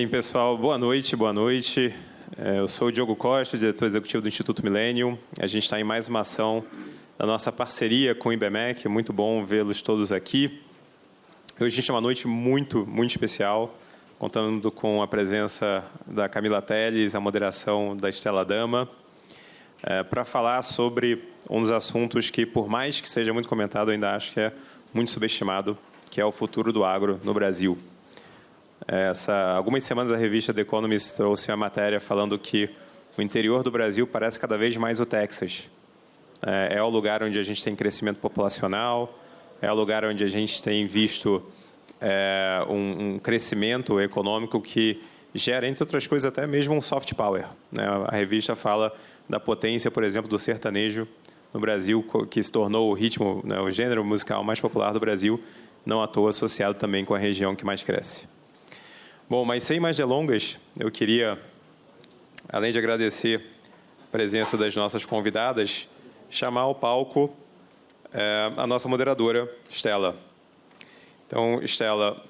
Bem, pessoal, boa noite, boa noite. Eu sou o Diogo Costa, diretor executivo do Instituto Millennium. A gente está em mais uma ação da nossa parceria com o IBMEC. É muito bom vê-los todos aqui. Hoje a gente tem uma noite muito, muito especial, contando com a presença da Camila Telles, a moderação da Estela Dama, para falar sobre um dos assuntos que, por mais que seja muito comentado, eu ainda acho que é muito subestimado, que é o futuro do agro no Brasil. Algumas semanas a revista The Economist trouxe uma matéria falando que o interior do Brasil parece cada vez mais o Texas. É o lugar onde a gente tem crescimento populacional, é o lugar onde a gente tem visto um crescimento econômico que gera, entre outras coisas, até mesmo um soft power. A revista fala da potência, por exemplo, do sertanejo no Brasil, que se tornou o ritmo, o gênero musical mais popular do Brasil, não à toa associado também com a região que mais cresce. Bom, mas sem mais delongas, eu queria, além de agradecer a presença das nossas convidadas, chamar ao palco a nossa moderadora, Estela. Então, Estela,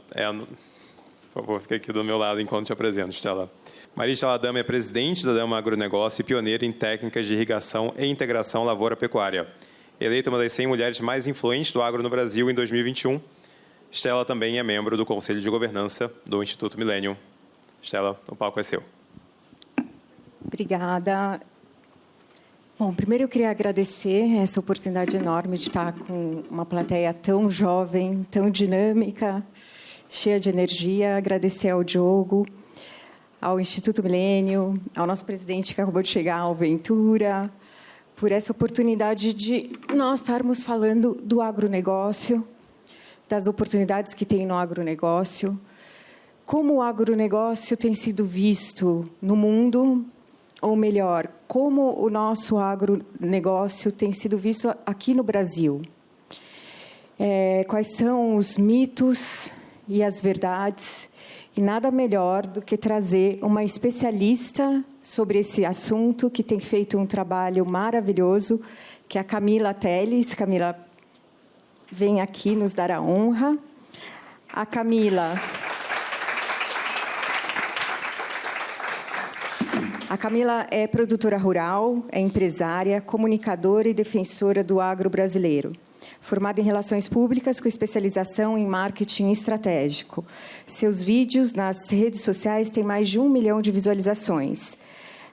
por favor, fique aqui do meu lado enquanto te apresento, Estela. Maria Estela Dama é presidente da Dama Agronegócio e pioneira em técnicas de irrigação e integração lavoura-pecuária. Eleita uma das 100 mulheres mais influentes do agro no Brasil em 2021, Estela também é membro do Conselho de Governança do Instituto Millennium. Estela, o palco é seu. Obrigada. Bom, primeiro eu queria agradecer essa oportunidade enorme de estar com uma plateia tão jovem, tão dinâmica, cheia de energia. Agradecer ao Diogo, ao Instituto Millennium, ao nosso presidente que acabou de chegar, ao Ventura, por essa oportunidade de nós estarmos falando do agronegócio, das oportunidades que tem no agronegócio, como o agronegócio tem sido visto no mundo, ou melhor, como o nosso agronegócio tem sido visto aqui no Brasil. Quais são os mitos e as verdades, e nada melhor do que trazer uma especialista sobre esse assunto, que tem feito um trabalho maravilhoso, que é a Camila Telles. Camila, vem aqui nos dar a honra. A Camila é produtora rural, é empresária, comunicadora e defensora do agro brasileiro. Formada em Relações Públicas, com especialização em marketing estratégico. Seus vídeos nas redes sociais têm mais de 1 milhão de visualizações,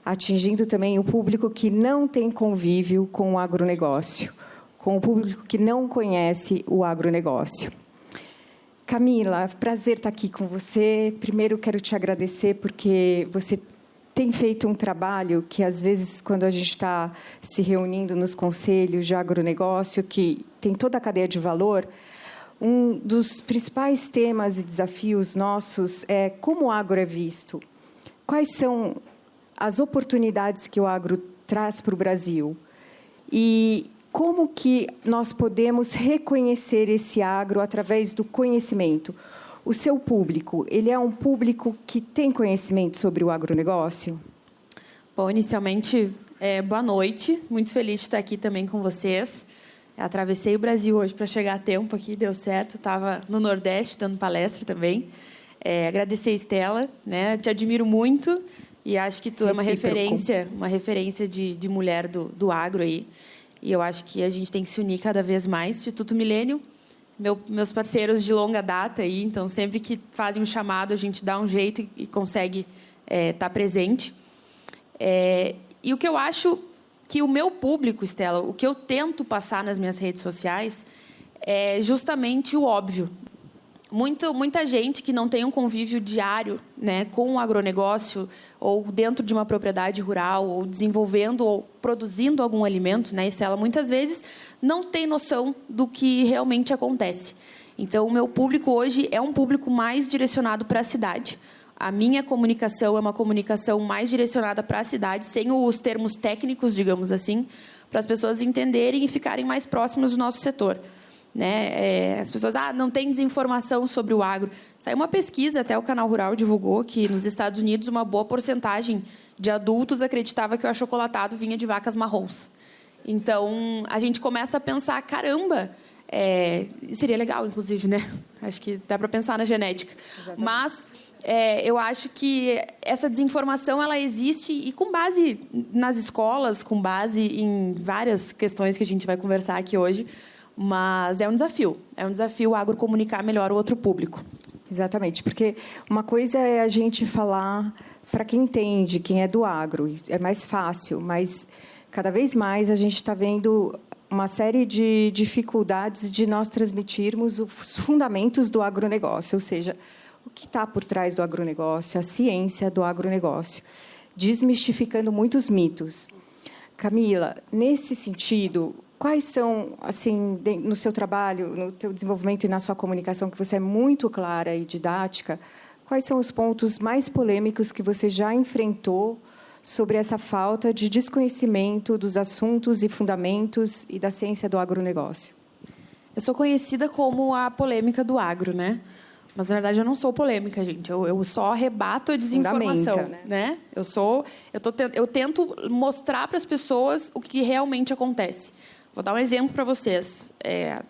atingindo também o público que não tem convívio com o agronegócio, com o público que não conhece o agronegócio. Camila, prazer estar aqui com você. Primeiro, quero te agradecer porque você tem feito um trabalho que, às vezes, quando a gente está se reunindo nos conselhos de agronegócio, que tem toda a cadeia de valor, um dos principais temas e desafios nossos é como o agro é visto. Quais são as oportunidades que o agro traz para o Brasil? E como que nós podemos reconhecer esse agro através do conhecimento? O seu público, ele é um público que tem conhecimento sobre o agronegócio? Bom, inicialmente, boa noite. Muito feliz de estar aqui também com vocês. Atravessei o Brasil hoje para chegar a tempo aqui, deu certo. Estava no Nordeste dando palestra também. Agradecer a Estela, né? Te admiro muito e acho que tu é uma referência de mulher do agro aí. E eu acho que a gente tem que se unir cada vez mais. Instituto Millennium, meus parceiros de longa data aí, então sempre que fazem um chamado a gente dá um jeito e consegue estar presente. E o que eu acho que o meu público, Estela, o que eu tento passar nas minhas redes sociais é justamente o óbvio. Muita gente que não tem um convívio diário, né, com o agronegócio, ou dentro de uma propriedade rural, ou desenvolvendo ou produzindo algum alimento, né, Estela, muitas vezes não tem noção do que realmente acontece. Então, o meu público hoje é um público mais direcionado para a cidade. A minha comunicação é uma comunicação mais direcionada para a cidade, sem os termos técnicos, digamos assim, para as pessoas entenderem e ficarem mais próximas do nosso setor. Né? As pessoas, não tem desinformação sobre o agro. Saiu uma pesquisa, até o Canal Rural divulgou, que nos Estados Unidos uma boa porcentagem de adultos acreditava que o achocolatado vinha de vacas marrons. Então, a gente começa a pensar, caramba, seria legal, inclusive, né? Acho que dá para pensar na genética. Exatamente. Mas eu acho que essa desinformação ela existe e com base nas escolas, com base em várias questões que a gente vai conversar aqui hoje, mas é um desafio. É um desafio o agro comunicar melhor o outro público. Exatamente, porque uma coisa é a gente falar para quem entende, quem é do agro, é mais fácil, mas cada vez mais a gente está vendo uma série de dificuldades de nós transmitirmos os fundamentos do agronegócio, ou seja, o que está por trás do agronegócio, a ciência do agronegócio, desmistificando muitos mitos. Camila, nesse sentido, quais são, assim, no seu trabalho, no teu desenvolvimento e na sua comunicação, que você é muito clara e didática, quais são os pontos mais polêmicos que você já enfrentou sobre essa falta de desconhecimento dos assuntos e fundamentos e da ciência do agronegócio? Eu sou conhecida como a polêmica do agro, né? Mas, na verdade, eu não sou polêmica, gente. Eu só rebato a desinformação, né? Eu tento mostrar para as pessoas o que realmente acontece. Vou dar um exemplo para vocês.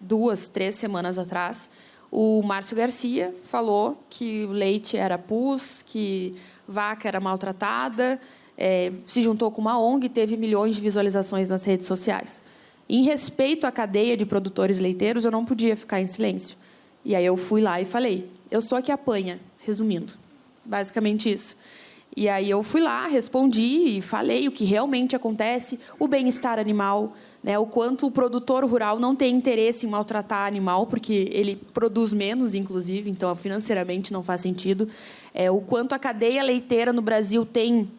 2, 3 semanas atrás, o Márcio Garcia falou que o leite era pus, que vaca era maltratada, se juntou com uma ONG e teve milhões de visualizações nas redes sociais. Em respeito à cadeia de produtores leiteiros, eu não podia ficar em silêncio. E aí eu fui lá e falei, eu sou a que apanha, resumindo, basicamente isso. E aí eu fui lá, respondi e falei o que realmente acontece, o bem-estar animal, né, o quanto o produtor rural não tem interesse em maltratar animal, porque ele produz menos, inclusive, então financeiramente não faz sentido. O quanto a cadeia leiteira no Brasil tem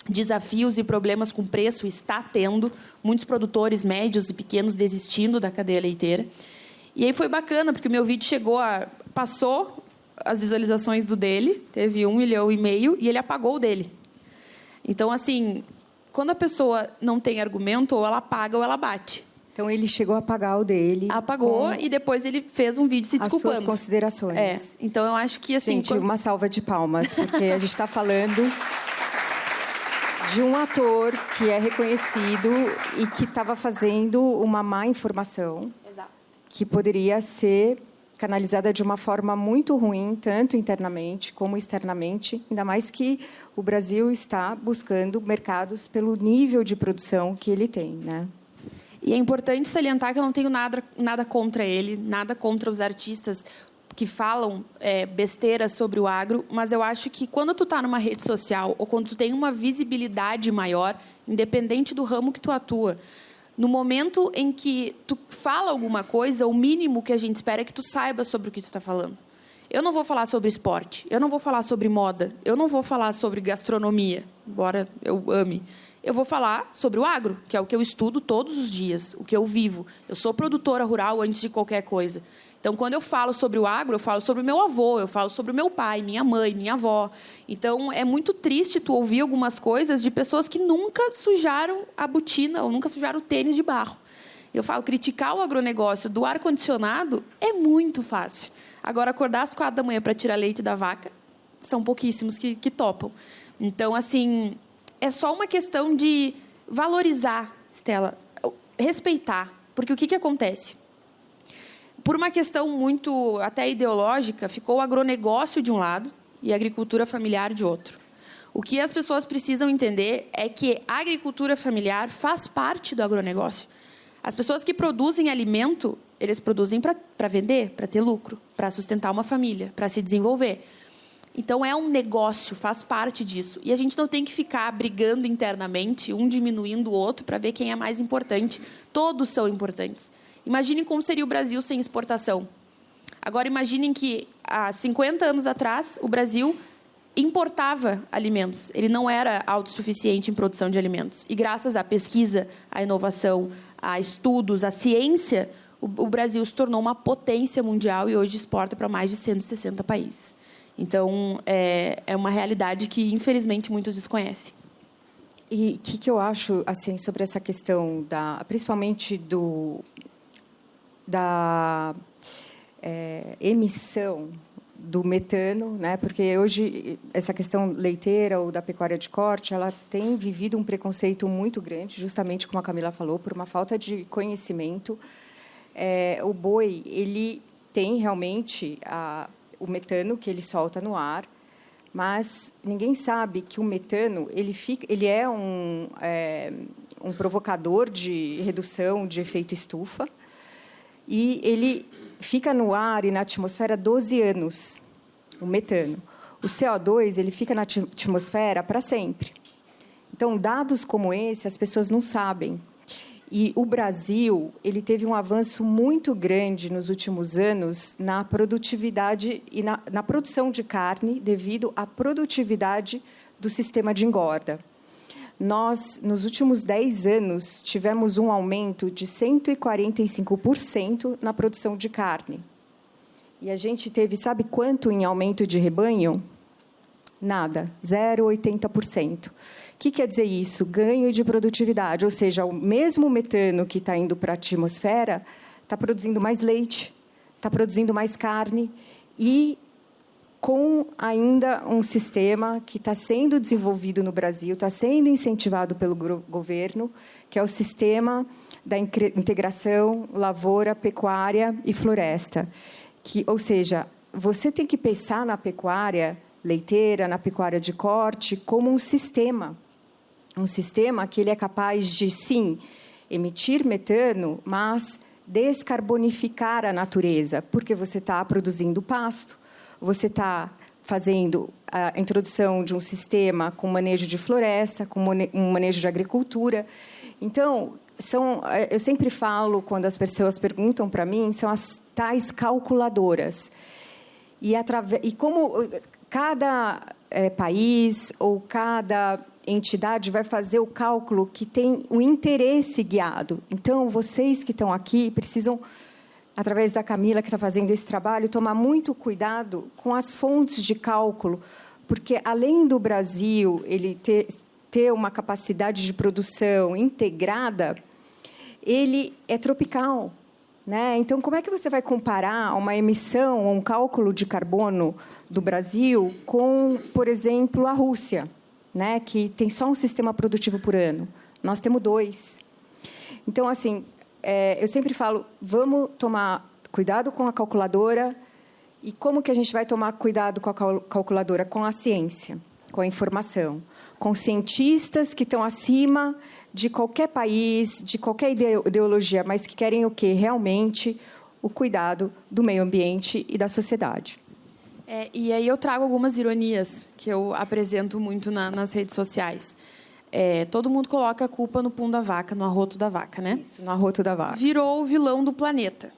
desafios e problemas com preço, está tendo, muitos produtores médios e pequenos desistindo da cadeia leiteira. E aí foi bacana, porque o meu vídeo passou as visualizações do dele, teve 1,5 milhão, e ele apagou o dele. Então, assim, quando a pessoa não tem argumento, ou ela apaga ou ela bate. Então, ele chegou a apagar o dele. Apagou e depois ele fez um vídeo se desculpando. As suas considerações. Então, eu acho que, assim... Gente, uma salva de palmas, porque a gente está falando de um ator que é reconhecido e que estava fazendo uma má informação. Exato. Que poderia ser canalizada de uma forma muito ruim, tanto internamente como externamente, ainda mais que o Brasil está buscando mercados pelo nível de produção que ele tem, né? E é importante salientar que eu não tenho nada contra ele, nada contra os artistas que falam besteiras sobre o agro, mas eu acho que quando tu está numa rede social ou quando tu tem uma visibilidade maior, independente do ramo que tu atua, no momento em que tu fala alguma coisa, o mínimo que a gente espera é que tu saiba sobre o que tu está falando. Eu não vou falar sobre esporte, eu não vou falar sobre moda, eu não vou falar sobre gastronomia, embora eu ame. Eu vou falar sobre o agro, que é o que eu estudo todos os dias, o que eu vivo. Eu sou produtora rural antes de qualquer coisa. Então, quando eu falo sobre o agro, eu falo sobre o meu avô, eu falo sobre o meu pai, minha mãe, minha avó. Então, é muito triste tu ouvir algumas coisas de pessoas que nunca sujaram a botina ou nunca sujaram o tênis de barro. Eu falo, criticar o agronegócio do ar-condicionado é muito fácil. Agora, acordar às 4 da manhã para tirar leite da vaca, são pouquíssimos que topam. Então, assim, é só uma questão de valorizar, Stella, respeitar. Porque o que acontece? Por uma questão muito até ideológica, ficou o agronegócio de um lado e a agricultura familiar de outro. O que as pessoas precisam entender é que a agricultura familiar faz parte do agronegócio. As pessoas que produzem alimento, eles produzem para vender, para ter lucro, para sustentar uma família, para se desenvolver. Então, é um negócio, faz parte disso. E a gente não tem que ficar brigando internamente, um diminuindo o outro, para ver quem é mais importante. Todos são importantes. Imaginem como seria o Brasil sem exportação. Agora, imaginem que, há 50 anos atrás, o Brasil importava alimentos. Ele não era autossuficiente em produção de alimentos. E, graças à pesquisa, à inovação, a estudos, à ciência, o Brasil se tornou uma potência mundial e hoje exporta para mais de 160 países. Então, é uma realidade que, infelizmente, muitos desconhecem. E o que eu acho assim, sobre essa questão, principalmente da emissão do metano, né? Porque hoje essa questão leiteira ou da pecuária de corte, ela tem vivido um preconceito muito grande, justamente como a Camila falou, por uma falta de conhecimento. O boi, ele tem realmente o metano que ele solta no ar, mas ninguém sabe que o metano ele é um provocador de redução de efeito estufa, e ele fica no ar e na atmosfera 12 anos, o metano. O CO2 ele fica na atmosfera para sempre. Então, dados como esse, as pessoas não sabem. E o Brasil ele teve um avanço muito grande nos últimos anos na produtividade e na produção de carne, devido à produtividade do sistema de engorda. Nós, nos últimos 10 anos, tivemos um aumento de 145% na produção de carne. E a gente teve, sabe quanto em aumento de rebanho? Nada, 0,80%. O que quer dizer isso? Ganho de produtividade, ou seja, o mesmo metano que está indo para a atmosfera está produzindo mais leite, está produzindo mais carne, e com ainda um sistema que está sendo desenvolvido no Brasil, está sendo incentivado pelo governo, que é o sistema da integração lavoura, pecuária e floresta. Ou seja, você tem que pensar na pecuária leiteira, na pecuária de corte, como um sistema que ele é capaz de, sim, emitir metano, mas descarbonificar a natureza, porque você está produzindo pasto, você está fazendo a introdução de um sistema com manejo de floresta, com um manejo de agricultura. Então, eu sempre falo, quando as pessoas perguntam para mim, são as tais calculadoras. E como cada país ou cada entidade vai fazer o cálculo que tem o interesse guiado. Então, vocês que estão aqui precisam, através da Camila, que está fazendo esse trabalho, tomar muito cuidado com as fontes de cálculo, porque, além do Brasil ele ter uma capacidade de produção integrada, ele é tropical, né? Então, como é que você vai comparar uma emissão, um cálculo de carbono do Brasil com, por exemplo, a Rússia, né? Que tem só um sistema produtivo por ano? Nós temos 2. Então, assim, eu sempre falo, vamos tomar cuidado com a calculadora. E como que a gente vai tomar cuidado com a calculadora? Com a ciência, com a informação, com cientistas que estão acima de qualquer país, de qualquer ideologia, mas que querem o quê? Realmente o cuidado do meio ambiente e da sociedade. E aí eu trago algumas ironias que eu apresento muito nas redes sociais. Todo mundo coloca a culpa no pum da vaca, no arroto da vaca, né? Isso, no arroto da vaca. Virou o vilão do planeta.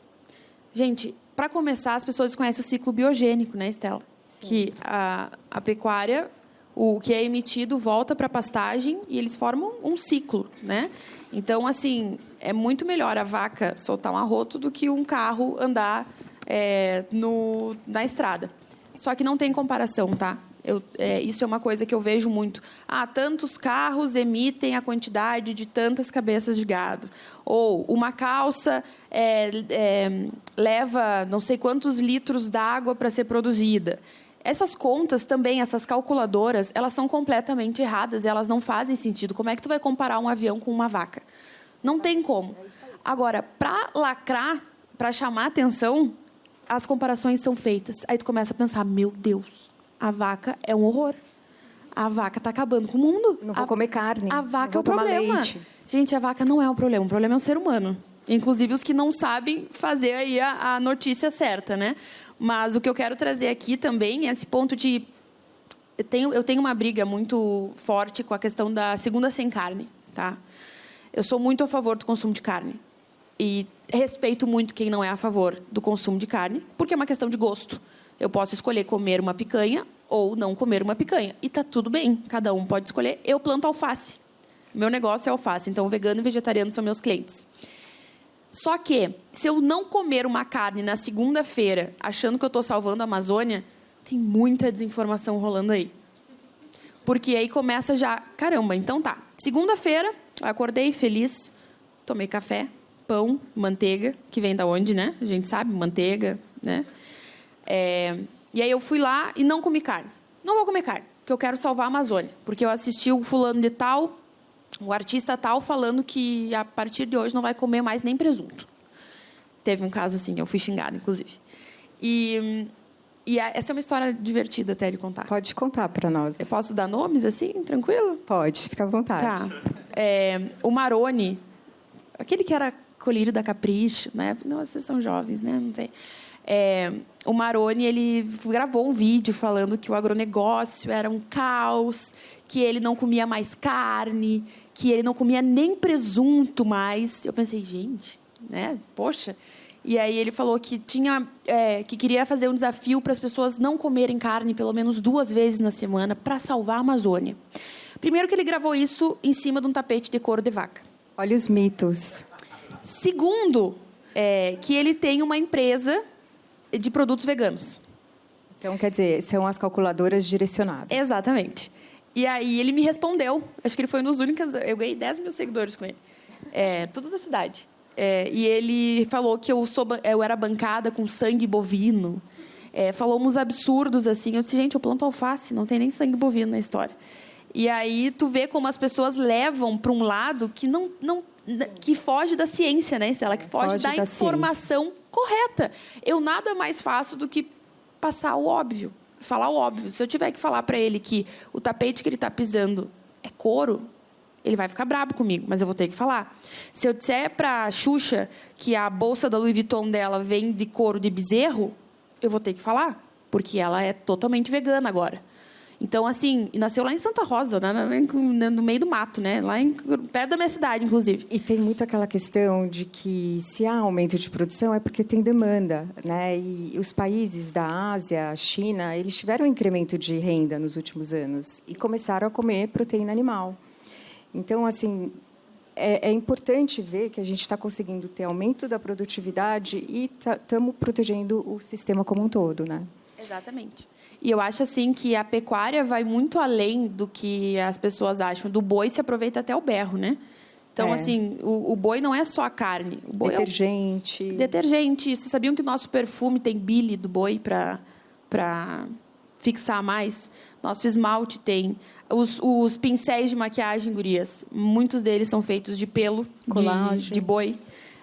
Gente, para começar, as pessoas conhecem o ciclo biogênico, né, Estela? Sim. Que a pecuária, o que é emitido volta para a pastagem e eles formam um ciclo, né? Então, assim, é muito melhor a vaca soltar um arroto do que um carro andar na estrada. Só que não tem comparação, tá? Isso é uma coisa que eu vejo muito. Tantos carros emitem a quantidade de tantas cabeças de gado. Ou uma calça leva não sei quantos litros d'água para ser produzida. Essas contas também, essas calculadoras, elas são completamente erradas, elas não fazem sentido. Como é que tu vai comparar um avião com uma vaca? Não tem como. Agora, para lacrar, para chamar atenção, as comparações são feitas. Aí tu começa a pensar, meu Deus, a vaca é um horror. A vaca está acabando com o mundo. Não vou comer carne. A vaca é o problema. Leite. Gente, a vaca não é um problema. O problema é o ser humano. Inclusive os que não sabem fazer aí a notícia certa, né? Mas o que eu quero trazer aqui também é esse ponto de... Eu tenho uma briga muito forte com a questão da segunda sem carne, tá? Eu sou muito a favor do consumo de carne. E respeito muito quem não é a favor do consumo de carne, porque é uma questão de gosto. Eu posso escolher comer uma picanha ou não comer uma picanha. E está tudo bem, cada um pode escolher. Eu planto alface. Meu negócio é alface, então vegano e vegetariano são meus clientes. Só que, se eu não comer uma carne na segunda-feira, achando que eu estou salvando a Amazônia, tem muita desinformação rolando aí. Porque aí começa já... Caramba, então tá. Segunda-feira, acordei feliz, tomei café, pão, manteiga, que vem da onde, né? A gente sabe, manteiga, né? E aí eu fui lá e não comi carne. Não vou comer carne, porque eu quero salvar a Amazônia. Porque eu assisti o fulano de tal, o artista tal, falando que a partir de hoje não vai comer mais nem presunto. Teve um caso assim, eu fui xingada, inclusive. Essa é uma história divertida até de contar. Pode contar para nós. Eu posso dar nomes assim, tranquilo? Pode, fica à vontade. Tá. O Maroni, aquele que era colírio da Capricho, né? Não, vocês são jovens, né? Não sei. O Maroni, ele gravou um vídeo falando que o agronegócio era um caos, que ele não comia mais carne, que ele não comia nem presunto mais. Eu pensei, gente, né? Poxa. E aí ele falou que que queria fazer um desafio para as pessoas não comerem carne pelo menos 2 vezes na semana para salvar a Amazônia. Primeiro que ele gravou isso em cima de um tapete de couro de vaca. Olha os mitos. Segundo, que ele tem uma empresa de produtos veganos. Então, quer dizer, são as calculadoras direcionadas. Exatamente. E aí ele me respondeu. Acho que ele foi um dos únicos... Eu ganhei 10 mil seguidores com ele. Tudo da cidade. E ele falou que eu era bancada com sangue bovino. Falou uns absurdos, assim. Eu disse, gente, eu planto alface, não tem nem sangue bovino na história. E aí tu vê como as pessoas levam para um lado que foge da ciência, né, Estela? Que foge da informação correta. Eu nada mais faço do que passar o óbvio, falar o óbvio. Se eu tiver que falar para ele que o tapete que ele está pisando é couro, ele vai ficar brabo comigo, mas eu vou ter que falar. Se eu disser para a Xuxa que a bolsa da Louis Vuitton dela vem de couro de bezerro, eu vou ter que falar, porque ela é totalmente vegana agora. Então, assim, nasceu lá em Santa Rosa, né, no meio do mato, né, perto da minha cidade, inclusive. E tem muito aquela questão de que se há aumento de produção é porque tem demanda, né? E os países da Ásia, a China, eles tiveram um incremento de renda nos últimos anos e começaram a comer proteína animal. Então, assim, é importante ver que a gente está conseguindo ter aumento da produtividade e estamos protegendo o sistema como um todo, né? Exatamente. E eu acho assim que a pecuária vai muito além do que as pessoas acham. Do boi se aproveita até o berro, né? Então, assim, o boi não é só a carne. O boi detergente. Detergente. Vocês sabiam que o nosso perfume tem bile do boi para fixar mais? Nosso esmalte tem. Os pincéis de maquiagem, gurias, muitos deles são feitos de pelo, de boi.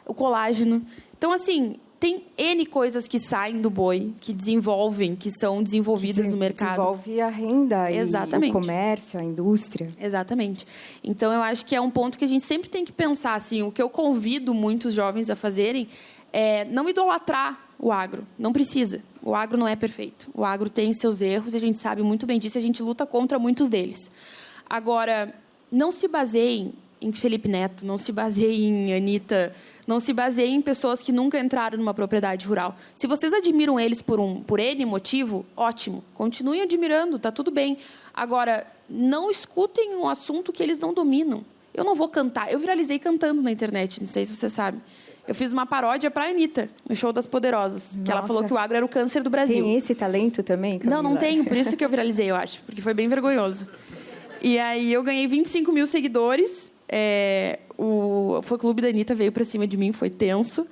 O colágeno. Então, assim... Tem N coisas que saem do boi, que desenvolvem, que são desenvolvidas no mercado. Desenvolve a renda. Exatamente. E o comércio, a indústria. Exatamente. Então, eu acho que é um ponto que a gente sempre tem que pensar. Assim, o que eu convido muitos jovens a fazerem é não idolatrar o agro. Não precisa. O agro não é perfeito. O agro tem seus erros, e a gente sabe muito bem disso, e a gente luta contra muitos deles. Agora, não se baseiem em Felipe Neto, não se baseiem em Anitta... Não se baseiem em pessoas que nunca entraram numa propriedade rural. Se vocês admiram eles por N motivo, ótimo. Continuem admirando, está tudo bem. Agora, não escutem um assunto que eles não dominam. Eu não vou cantar. Eu viralizei cantando na internet, não sei se você sabe. Eu fiz uma paródia para a Anitta, no Show das Poderosas. Que ela falou que o agro era o câncer do Brasil. Tem esse talento também, Camila? Não tenho. Por isso que eu viralizei, eu acho. Porque foi bem vergonhoso. E aí eu ganhei 25 mil seguidores... O fã-clube da Anitta veio para cima de mim, foi tenso.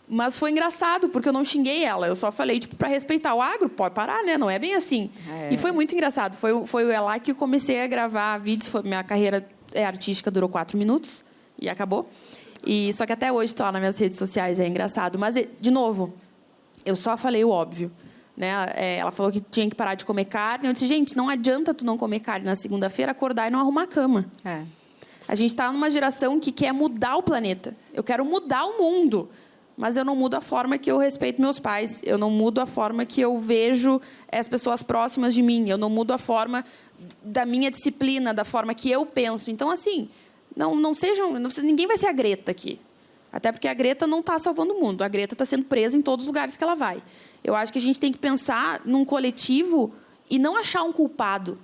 Mas foi engraçado, porque eu não xinguei ela. Eu só falei, para respeitar o agro, pode parar, né? Não é bem assim. E foi muito engraçado. Foi lá que eu comecei a gravar vídeos. Minha carreira artística durou 4 minutos e acabou. Só que até hoje está lá nas minhas redes sociais, é engraçado. Mas, de novo, eu só falei o óbvio. Né? Ela falou que tinha que parar de comer carne. Eu disse, gente, não adianta tu não comer carne na segunda-feira, acordar e não arrumar a cama. A gente está numa geração que quer mudar o planeta. Eu quero mudar o mundo, mas eu não mudo a forma que eu respeito meus pais. Eu não mudo a forma que eu vejo as pessoas próximas de mim. Eu não mudo a forma da minha disciplina, da forma que eu penso. Então, assim, ninguém vai ser a Greta aqui. Até porque a Greta não está salvando o mundo. A Greta está sendo presa em todos os lugares que ela vai. Eu acho que a gente tem que pensar num coletivo e não achar um culpado.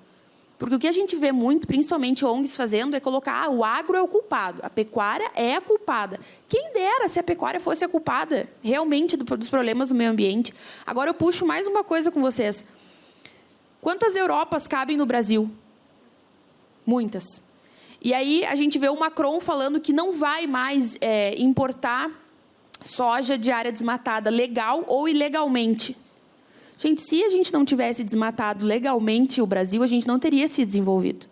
Porque o que a gente vê muito, principalmente ONGs fazendo, é colocar o agro é o culpado, a pecuária é a culpada. Quem dera se a pecuária fosse a culpada realmente dos problemas do meio ambiente. Agora eu puxo mais uma coisa com vocês. Quantas Europas cabem no Brasil? Muitas. E aí a gente vê o Macron falando que não vai mais importar soja de área desmatada, legal ou ilegalmente. Gente, se a gente não tivesse desmatado legalmente o Brasil, a gente não teria se desenvolvido.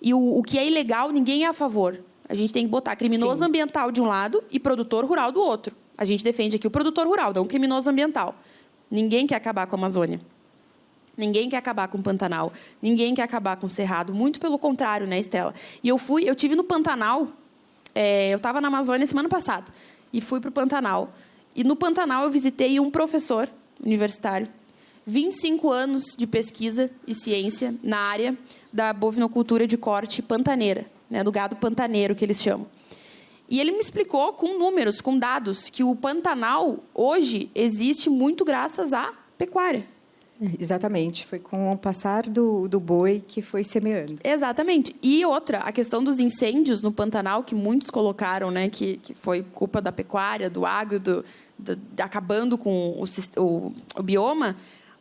E o que é ilegal, ninguém é a favor. A gente tem que botar criminoso ambiental de um lado e produtor rural do outro. A gente defende aqui o produtor rural, não o criminoso ambiental. Ninguém quer acabar com a Amazônia. Ninguém quer acabar com o Pantanal. Ninguém quer acabar com o Cerrado. Muito pelo contrário, né, Estela? E eu tive no Pantanal, eu estava na Amazônia semana passada, e fui para o Pantanal. E no Pantanal eu visitei um professor universitário, 25 anos de pesquisa e ciência na área da bovinocultura de corte pantaneira, né, do gado pantaneiro, que eles chamam. E ele me explicou com números, com dados, que o Pantanal, hoje, existe muito graças à pecuária. Exatamente. Foi com o passar do boi que foi semeando. Exatamente. E outra, a questão dos incêndios no Pantanal, que muitos colocaram, né, que foi culpa da pecuária, do agro, acabando com o bioma.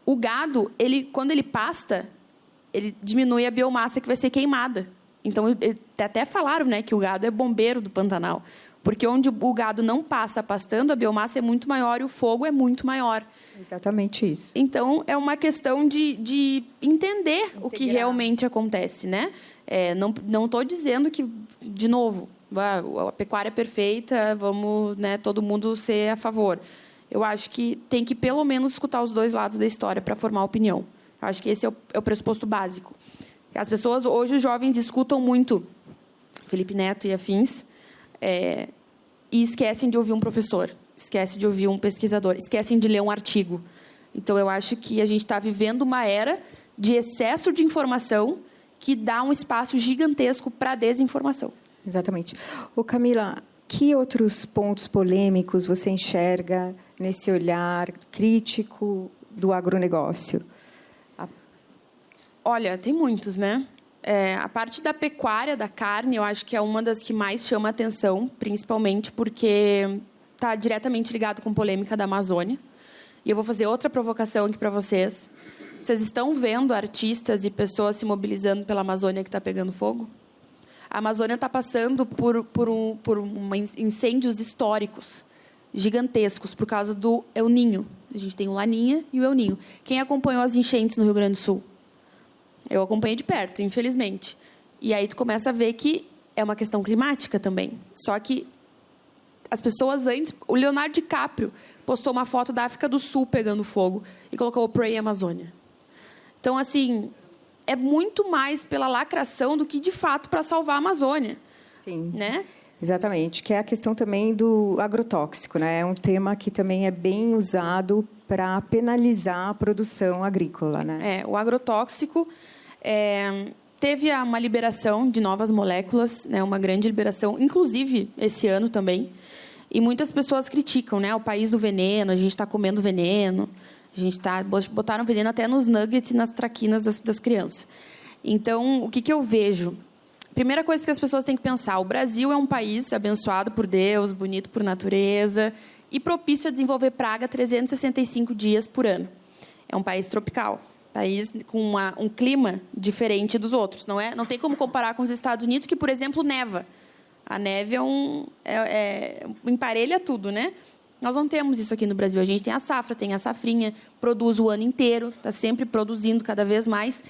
O gado, quando ele pasta, ele diminui a biomassa que vai ser queimada. Então, até falaram, né, que o gado é bombeiro do Pantanal. Porque onde o gado não passa pastando, a biomassa é muito maior e o fogo é muito maior. Exatamente isso. Então, é uma questão de entender o que realmente acontece, né? Não estou dizendo que, de novo, a pecuária é perfeita, vamos, né, todo mundo ser a favor. Eu acho que tem que, pelo menos, escutar os dois lados da história para formar opinião. Eu acho que esse é o pressuposto básico. As pessoas, hoje, os jovens escutam muito Felipe Neto e afins, e esquecem de ouvir um professor, esquecem de ouvir um pesquisador, esquecem de ler um artigo. Então, eu acho que a gente está vivendo uma era de excesso de informação que dá um espaço gigantesco para a desinformação. Exatamente. Camila, que outros pontos polêmicos você enxerga nesse olhar crítico do agronegócio? Olha, tem muitos, né? A parte da pecuária, da carne, eu acho que é uma das que mais chama a atenção, principalmente porque está diretamente ligado com a polêmica da Amazônia. E eu vou fazer outra provocação aqui para vocês. Vocês estão vendo artistas e pessoas se mobilizando pela Amazônia que está pegando fogo? A Amazônia está passando por incêndios históricos, gigantescos, por causa do El Niño. A gente tem o Laninha e o El Niño. Quem acompanhou as enchentes no Rio Grande do Sul? Eu acompanhei de perto, infelizmente. E aí tu começa a ver que é uma questão climática também. Só que as pessoas antes... O Leonardo DiCaprio postou uma foto da África do Sul pegando fogo e colocou o Pray Amazônia. Então, assim, é muito mais pela lacração do que, de fato, para salvar a Amazônia. Sim. Né? Exatamente, que é a questão também do agrotóxico, né? É um tema que também é bem usado para penalizar a produção agrícola, né? O agrotóxico teve uma liberação de novas moléculas, né? Uma grande liberação, inclusive esse ano também. E muitas pessoas criticam, né? O país do veneno, a gente está comendo veneno, botaram veneno até nos nuggets e nas traquinas das crianças. Então, o que eu vejo? Primeira coisa que as pessoas têm que pensar, o Brasil é um país abençoado por Deus, bonito por natureza e propício a desenvolver praga 365 dias por ano. É um país tropical, país com um clima diferente dos outros. Não tem como comparar com os Estados Unidos, que, por exemplo, neva. A neve emparelha tudo, né? Nós não temos isso aqui no Brasil. A gente tem a safra, tem a safrinha, produz o ano inteiro, está sempre produzindo cada vez mais.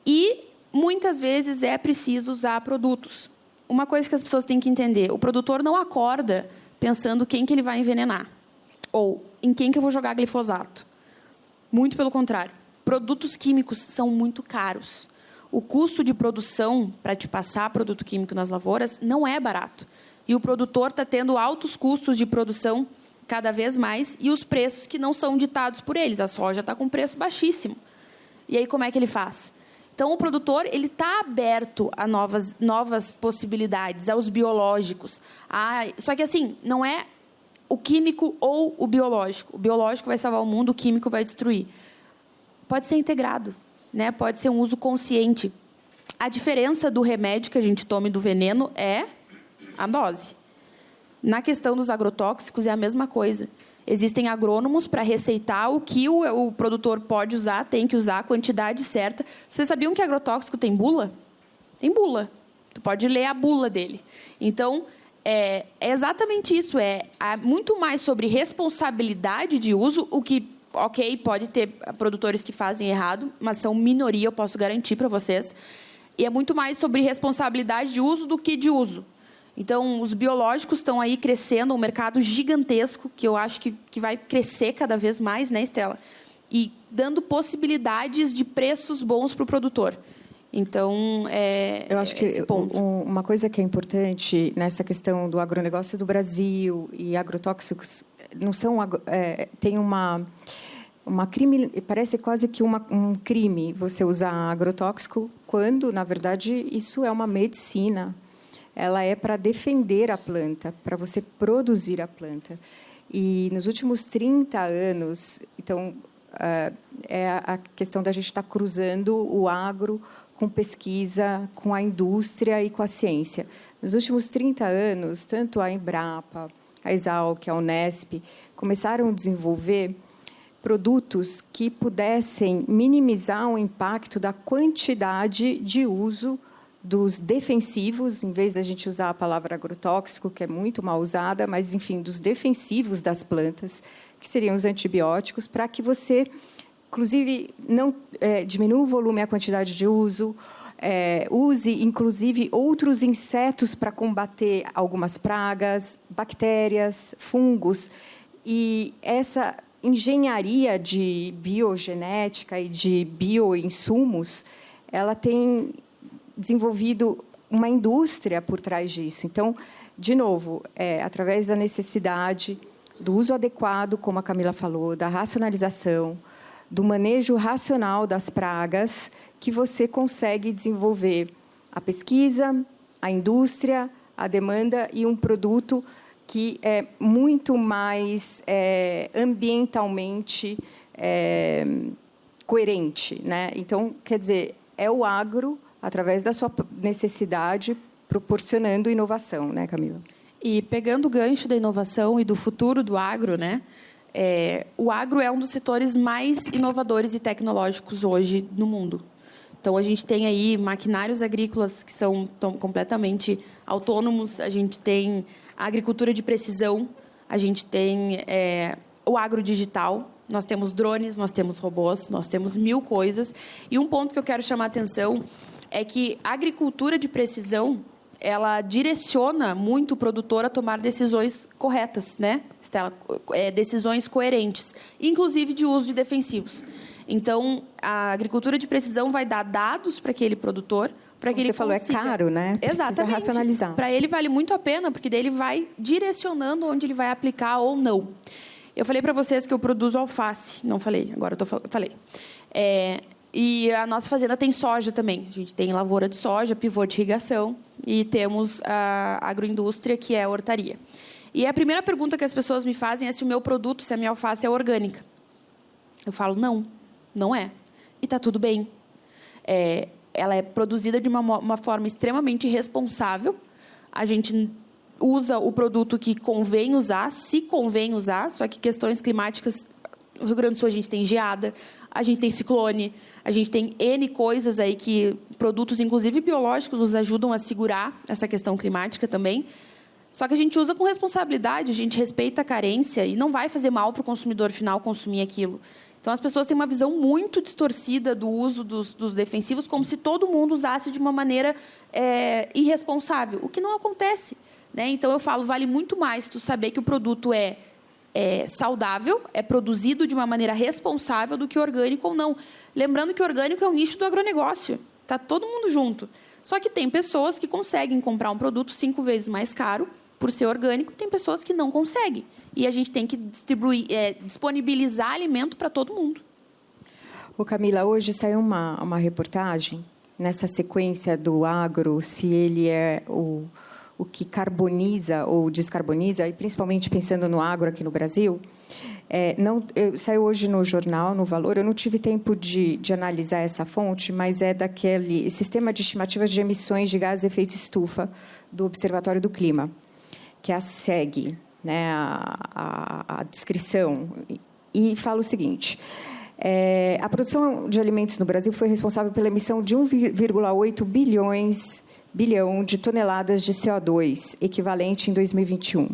E muitas vezes é preciso usar produtos. Uma coisa que as pessoas têm que entender, o produtor não acorda pensando quem que ele vai envenenar ou em quem que eu vou jogar glifosato. Muito pelo contrário. Produtos químicos são muito caros. O custo de produção para te passar produto químico nas lavouras não é barato. E o produtor está tendo altos custos de produção cada vez mais e os preços que não são ditados por eles. A soja está com preço baixíssimo. E aí, como é que ele faz? Então, o produtor está aberto a novas possibilidades, aos biológicos. Só que, assim, não é o químico ou o biológico. O biológico vai salvar o mundo, o químico vai destruir. Pode ser integrado, né? Pode ser um uso consciente. A diferença do remédio que a gente toma e do veneno é a dose. Na questão dos agrotóxicos, é a mesma coisa. Existem agrônomos para receitar o que o produtor pode usar, tem que usar, a quantidade certa. Vocês sabiam que agrotóxico tem bula? Tem bula. Tu pode ler a bula dele. Então, é exatamente isso. É muito mais sobre responsabilidade de uso, o que, ok, pode ter produtores que fazem errado, mas são minoria, eu posso garantir para vocês. E é muito mais sobre responsabilidade de uso do que de uso. Então, os biológicos estão aí crescendo, um mercado gigantesco, que eu acho que vai crescer cada vez mais, né, Estela? E dando possibilidades de preços bons para o produtor. Então, eu acho que uma coisa que é importante nessa questão do agronegócio do Brasil e agrotóxicos não são tem uma crime, parece quase que um crime você usar agrotóxico quando na verdade isso é uma medicina. Ela é para defender a planta, para você produzir a planta. E nos últimos 30 anos, então é a questão da gente estar cruzando o agro com pesquisa, com a indústria e com a ciência. Nos últimos 30 anos, tanto a Embrapa, a Exalc, a Unesp, começaram a desenvolver produtos que pudessem minimizar o impacto da quantidade de uso dos defensivos, em vez de a gente usar a palavra agrotóxico, que é muito mal usada, mas, enfim, dos defensivos das plantas, que seriam os antibióticos, para que você, inclusive, não diminua o volume e a quantidade de uso, use, inclusive, outros insetos para combater algumas pragas, bactérias, fungos. E essa engenharia de biogenética e de bioinsumos, ela tem desenvolvido uma indústria por trás disso. Então, de novo, através da necessidade do uso adequado, como a Camila falou, da racionalização, do manejo racional das pragas, que você consegue desenvolver a pesquisa, a indústria, a demanda e um produto que é muito mais ambientalmente coerente, né? Então, quer dizer, é o agro, através da sua necessidade, proporcionando inovação, né, Camila? E pegando o gancho da inovação e do futuro do agro, né? O agro é um dos setores mais inovadores e tecnológicos hoje no mundo. Então, a gente tem aí maquinários agrícolas que estão completamente autônomos, a gente tem a agricultura de precisão, a gente tem o agro digital, nós temos drones, nós temos robôs, nós temos 1000 coisas. E um ponto que eu quero chamar a atenção é que a agricultura de precisão, ela direciona muito o produtor a tomar decisões corretas, né, Estela? Decisões coerentes, inclusive de uso de defensivos. Então, a agricultura de precisão vai dar dados para aquele produtor, para que ele consiga... Você falou, é caro, né? Precisa Exatamente. Racionalizar. Para ele vale muito a pena, porque daí ele vai direcionando onde ele vai aplicar ou não. Eu falei para vocês que eu produzo alface. Não falei, agora falei. E a nossa fazenda tem soja também. A gente tem lavoura de soja, pivô de irrigação, e temos a agroindústria, que é a hortaria. E a primeira pergunta que as pessoas me fazem é se o meu produto, se a minha alface é orgânica. Eu falo, não, não é. E está tudo bem. Ela é produzida de uma forma extremamente responsável. A gente usa o produto que convém usar, se convém usar, só que questões climáticas, no Rio Grande do Sul a gente tem geada, a gente tem ciclone, a gente tem N coisas aí que produtos, inclusive biológicos, nos ajudam a segurar essa questão climática também. Só que a gente usa com responsabilidade, a gente respeita a carência e não vai fazer mal para o consumidor final consumir aquilo. Então, as pessoas têm uma visão muito distorcida do uso dos defensivos, como se todo mundo usasse de uma maneira irresponsável, o que não acontece, né? Então, eu falo, vale muito mais tu saber que o produto é saudável, é produzido de uma maneira responsável do que orgânico ou não. Lembrando que orgânico é um nicho do agronegócio, está todo mundo junto. Só que tem pessoas que conseguem comprar um produto 5 vezes mais caro por ser orgânico, e tem pessoas que não conseguem. E a gente tem que disponibilizar alimento para todo mundo. Ô, Camila, hoje saiu uma reportagem nessa sequência do agro, se ele é o que carboniza ou descarboniza, e principalmente pensando no agro aqui no Brasil. Saiu hoje no jornal, no Valor, eu não tive tempo de analisar essa fonte, mas é daquele Sistema de Estimativas de Emissões de Gases de Efeito Estufa do Observatório do Clima, que é a SEG, né, a descrição, e fala o seguinte: a produção de alimentos no Brasil foi responsável pela emissão de 1,8 bilhão de toneladas de CO2, equivalente em 2021,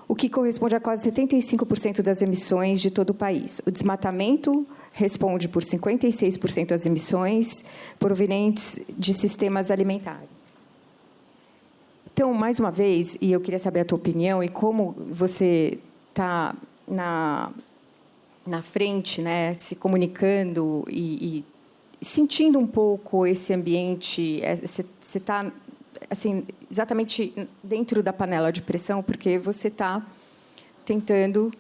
o que corresponde a quase 75% das emissões de todo o país. O desmatamento responde por 56% das emissões provenientes de sistemas alimentares. Então, mais uma vez, e eu queria saber a tua opinião e como você está na frente, né, se comunicando e sentindo um pouco esse ambiente. Você está assim, exatamente dentro da panela de pressão, porque você está tentando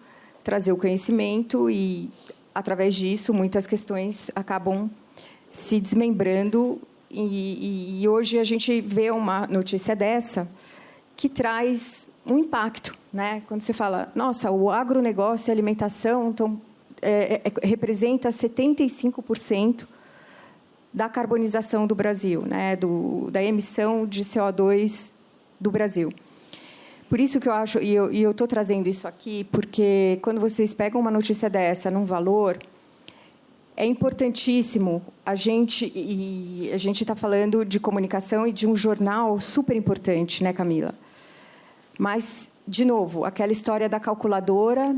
trazer o conhecimento e, através disso, muitas questões acabam se desmembrando. E hoje a gente vê uma notícia dessa que traz um impacto, né? Quando você fala, nossa, o agronegócio e a alimentação representa 75% da carbonização do Brasil, né? Da emissão de CO2 do Brasil. Por isso que eu acho, e eu estou trazendo isso aqui, porque quando vocês pegam uma notícia dessa num valor, é importantíssimo a gente está falando de comunicação e de um jornal super importante, né, Camila? Mas, de novo, aquela história da calculadora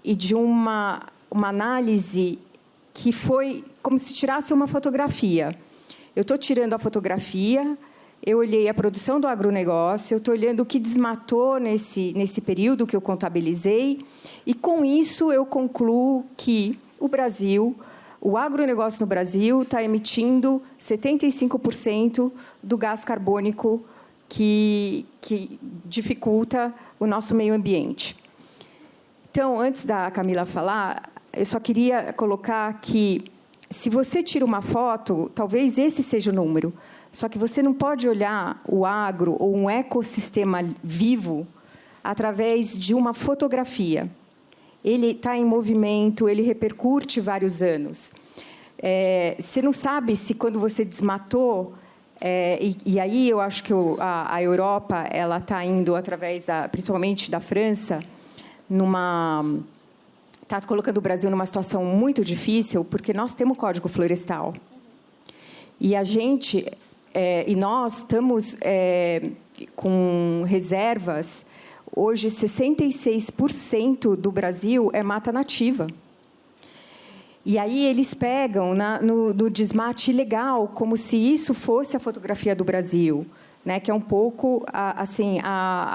e de uma análise que foi como se tirasse uma fotografia. Eu estou tirando a fotografia, eu olhei a produção do agronegócio, eu estou olhando o que desmatou nesse período que eu contabilizei, e, com isso, eu concluo que o agronegócio no Brasil está emitindo 75% do gás carbônico que dificulta o nosso meio ambiente. Então, antes da Camila falar, eu só queria colocar que, se você tira uma foto, talvez esse seja o número, só que você não pode olhar o agro ou um ecossistema vivo através de uma fotografia. Ele está em movimento, ele repercute vários anos. Você não sabe se, quando você desmatou, e aí eu acho que a Europa ela está indo, através principalmente da França, está colocando o Brasil numa situação muito difícil, porque nós temos Código Florestal. E nós estamos com reservas. Hoje, 66% do Brasil é mata nativa. E aí eles pegam no desmate ilegal, como se isso fosse a fotografia do Brasil, né? Que é um pouco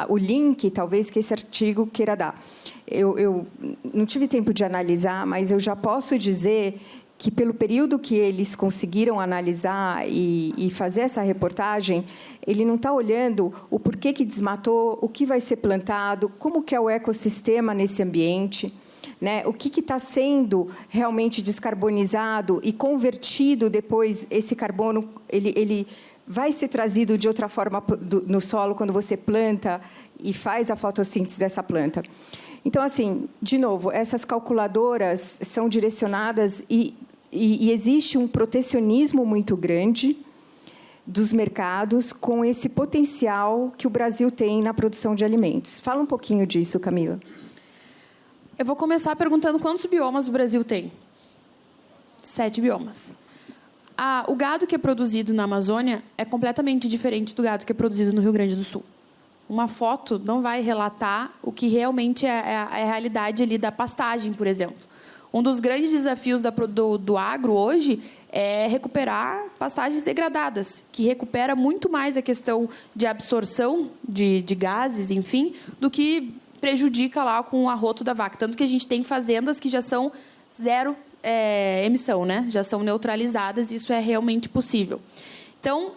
o link, talvez, que esse artigo queira dar. Eu não tive tempo de analisar, mas eu já posso dizer que, pelo período que eles conseguiram analisar e fazer essa reportagem, ele não está olhando o porquê que desmatou, o que vai ser plantado, como que é o ecossistema nesse ambiente, né? O que está sendo realmente descarbonizado e convertido depois. Esse carbono ele vai ser trazido de outra forma no solo quando você planta e faz a fotossíntese dessa planta. Então, assim, de novo, essas calculadoras são direcionadas e existe um protecionismo muito grande dos mercados com esse potencial que o Brasil tem na produção de alimentos. Fala um pouquinho disso, Camila. Eu vou começar perguntando quantos biomas o Brasil tem. 7 biomas. O gado que é produzido na Amazônia é completamente diferente do gado que é produzido no Rio Grande do Sul. Uma foto não vai relatar o que realmente é a realidade ali da pastagem, por exemplo. Um dos grandes desafios do agro hoje é recuperar pastagens degradadas, que recupera muito mais a questão de absorção de gases, enfim, do que prejudica lá com o arroto da vaca. Tanto que a gente tem fazendas que já são zero emissão, né? Já são neutralizadas, e isso é realmente possível. Então,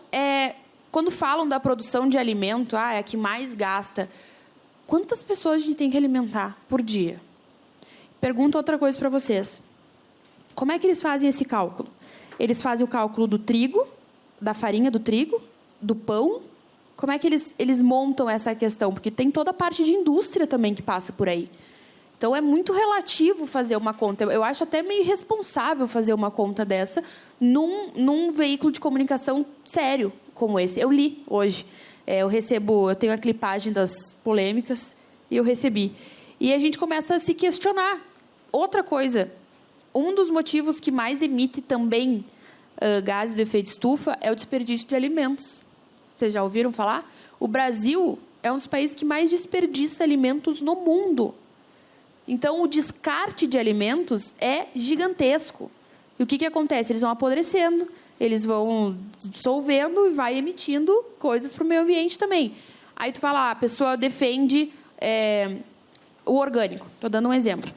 quando falam da produção de alimento, é a que mais gasta, quantas pessoas a gente tem que alimentar por dia? Pergunto outra coisa para vocês. Como é que eles fazem esse cálculo? Eles fazem o cálculo do trigo, da farinha do trigo, do pão. Como é que eles montam essa questão? Porque tem toda a parte de indústria também que passa por aí. Então, é muito relativo fazer uma conta. Eu acho até meio irresponsável fazer uma conta dessa num veículo de comunicação sério como esse. Eu li hoje. Eu tenho a clipagem das polêmicas e eu recebi. E a gente começa a se questionar. Outra coisa, um dos motivos que mais emite também gases do efeito estufa é o desperdício de alimentos. Vocês já ouviram falar? O Brasil é um dos países que mais desperdiça alimentos no mundo. Então, o descarte de alimentos é gigantesco. E o que acontece? Eles vão apodrecendo, eles vão dissolvendo e vai emitindo coisas para o meio ambiente também. Aí tu fala, a pessoa defende o orgânico. Estou dando um exemplo.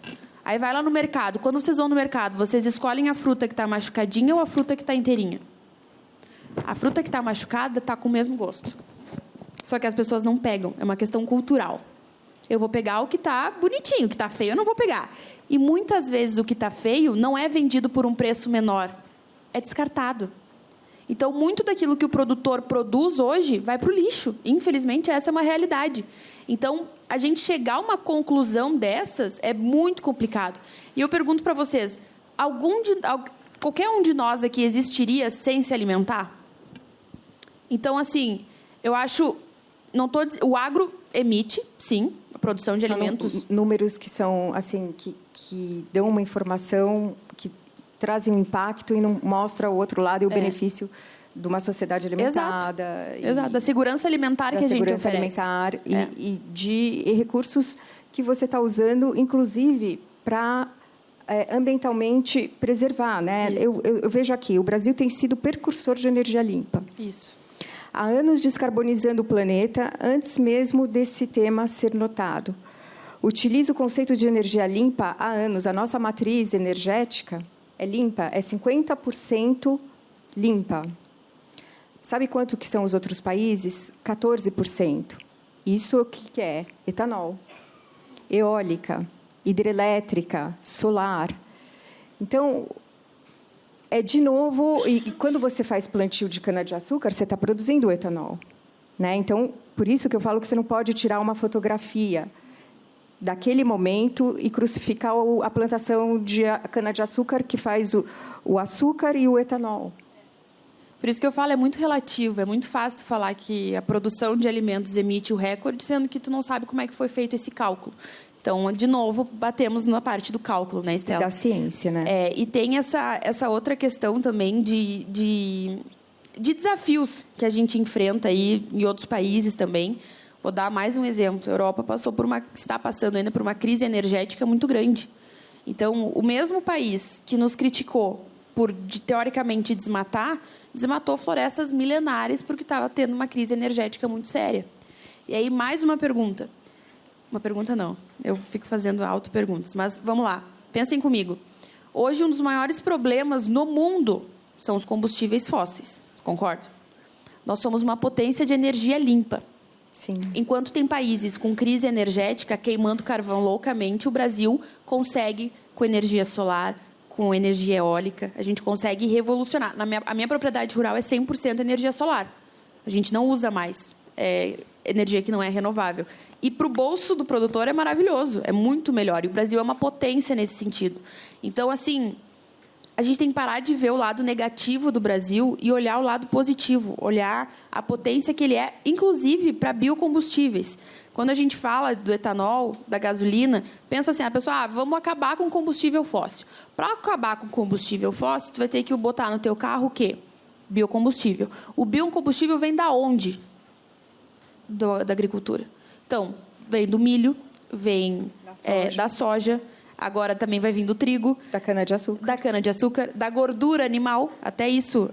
Aí vai lá no mercado. Quando vocês vão no mercado, vocês escolhem a fruta que está machucadinha ou a fruta que está inteirinha? A fruta que está machucada está com o mesmo gosto. Só que as pessoas não pegam. É uma questão cultural. Eu vou pegar o que está bonitinho. O que está feio eu não vou pegar. E muitas vezes o que está feio não é vendido por um preço menor. É descartado. Então, muito daquilo que o produtor produz hoje vai para o lixo. Infelizmente, essa é uma realidade. Então, a gente chegar a uma conclusão dessas é muito complicado. E eu pergunto para vocês, qualquer um de nós aqui existiria sem se alimentar? Então, assim, eu acho... o agro emite, sim, a produção de alimentos. Números que são, assim, que dão uma informação, que trazem um impacto e não mostra o outro lado e o benefício de uma sociedade alimentada. Exato. Da segurança alimentar que a gente oferece. Alimentar e de recursos que você está usando, inclusive, para ambientalmente preservar, né? Eu vejo aqui, o Brasil tem sido precursor de energia limpa. Isso. Há anos descarbonizando o planeta, antes mesmo desse tema ser notado. Utilizo o conceito de energia limpa há anos. A nossa matriz energética é limpa, é 50% limpa. Sabe quanto que são os outros países? 14%. Isso o que é? Etanol, eólica, hidrelétrica, solar. Então, de novo, e quando você faz plantio de cana-de-açúcar, você está produzindo etanol, né? Então, por isso que eu falo que você não pode tirar uma fotografia daquele momento e crucificar a plantação de cana-de-açúcar que faz o açúcar e o etanol. Por isso que eu falo, é muito relativo. É muito fácil tu falar que a produção de alimentos emite o recorde, sendo que tu não sabe como é que foi feito esse cálculo. Então, de novo, batemos na parte do cálculo, né, Estela? Da ciência, né? E tem essa outra questão também de desafios que a gente enfrenta aí em outros países também. Vou dar mais um exemplo. A Europa está passando ainda por uma crise energética muito grande. Então, o mesmo país que nos criticou por, teoricamente, desmatou florestas milenares porque estava tendo uma crise energética muito séria. E aí, mais uma pergunta. Uma pergunta não, eu fico fazendo auto-perguntas, mas vamos lá, pensem comigo. Hoje, um dos maiores problemas no mundo são os combustíveis fósseis, concordo? Nós somos uma potência de energia limpa. Sim. Enquanto tem países com crise energética, queimando carvão loucamente, o Brasil consegue, com energia solar, com energia eólica, a gente consegue revolucionar. A minha propriedade rural é 100% energia solar. A gente não usa mais energia que não é renovável. E para o bolso do produtor é maravilhoso, é muito melhor. E o Brasil é uma potência nesse sentido. Então, assim, a gente tem que parar de ver o lado negativo do Brasil e olhar o lado positivo, olhar a potência que ele é, inclusive para biocombustíveis. Quando a gente fala do etanol, da gasolina, pensa assim, a pessoa, vamos acabar com o combustível fóssil. Para acabar com o combustível fóssil, tu vai ter que botar no teu carro o quê? Biocombustível. O biocombustível vem da onde? Da agricultura. Então, vem do milho, vem da soja, agora também vai vir do trigo. Da cana-de-açúcar. Da cana-de-açúcar, da gordura animal, até isso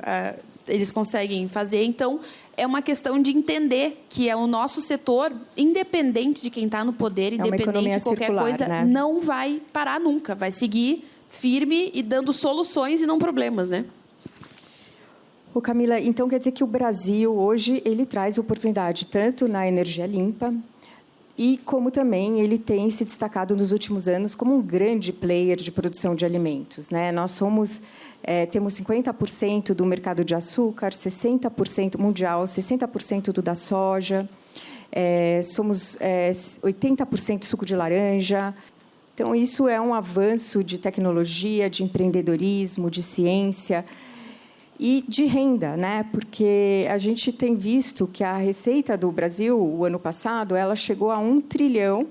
eles conseguem fazer. Então, é uma questão de entender que o nosso setor, independente de quem está no poder, independente de qualquer circular, coisa, né? Não vai parar nunca. Vai seguir firme e dando soluções e não problemas, né? Ô, Camila, então quer dizer que o Brasil, hoje, ele traz oportunidade tanto na energia limpa e como também ele tem se destacado nos últimos anos como um grande player de produção de alimentos, né? Nós temos 50% do mercado de açúcar, 60% mundial, 60% do da soja, somos 80% suco de laranja. Então, isso é um avanço de tecnologia, de empreendedorismo, de ciência e de renda, né? Porque a gente tem visto que a receita do Brasil, o ano passado, ela chegou a 1 trilhão,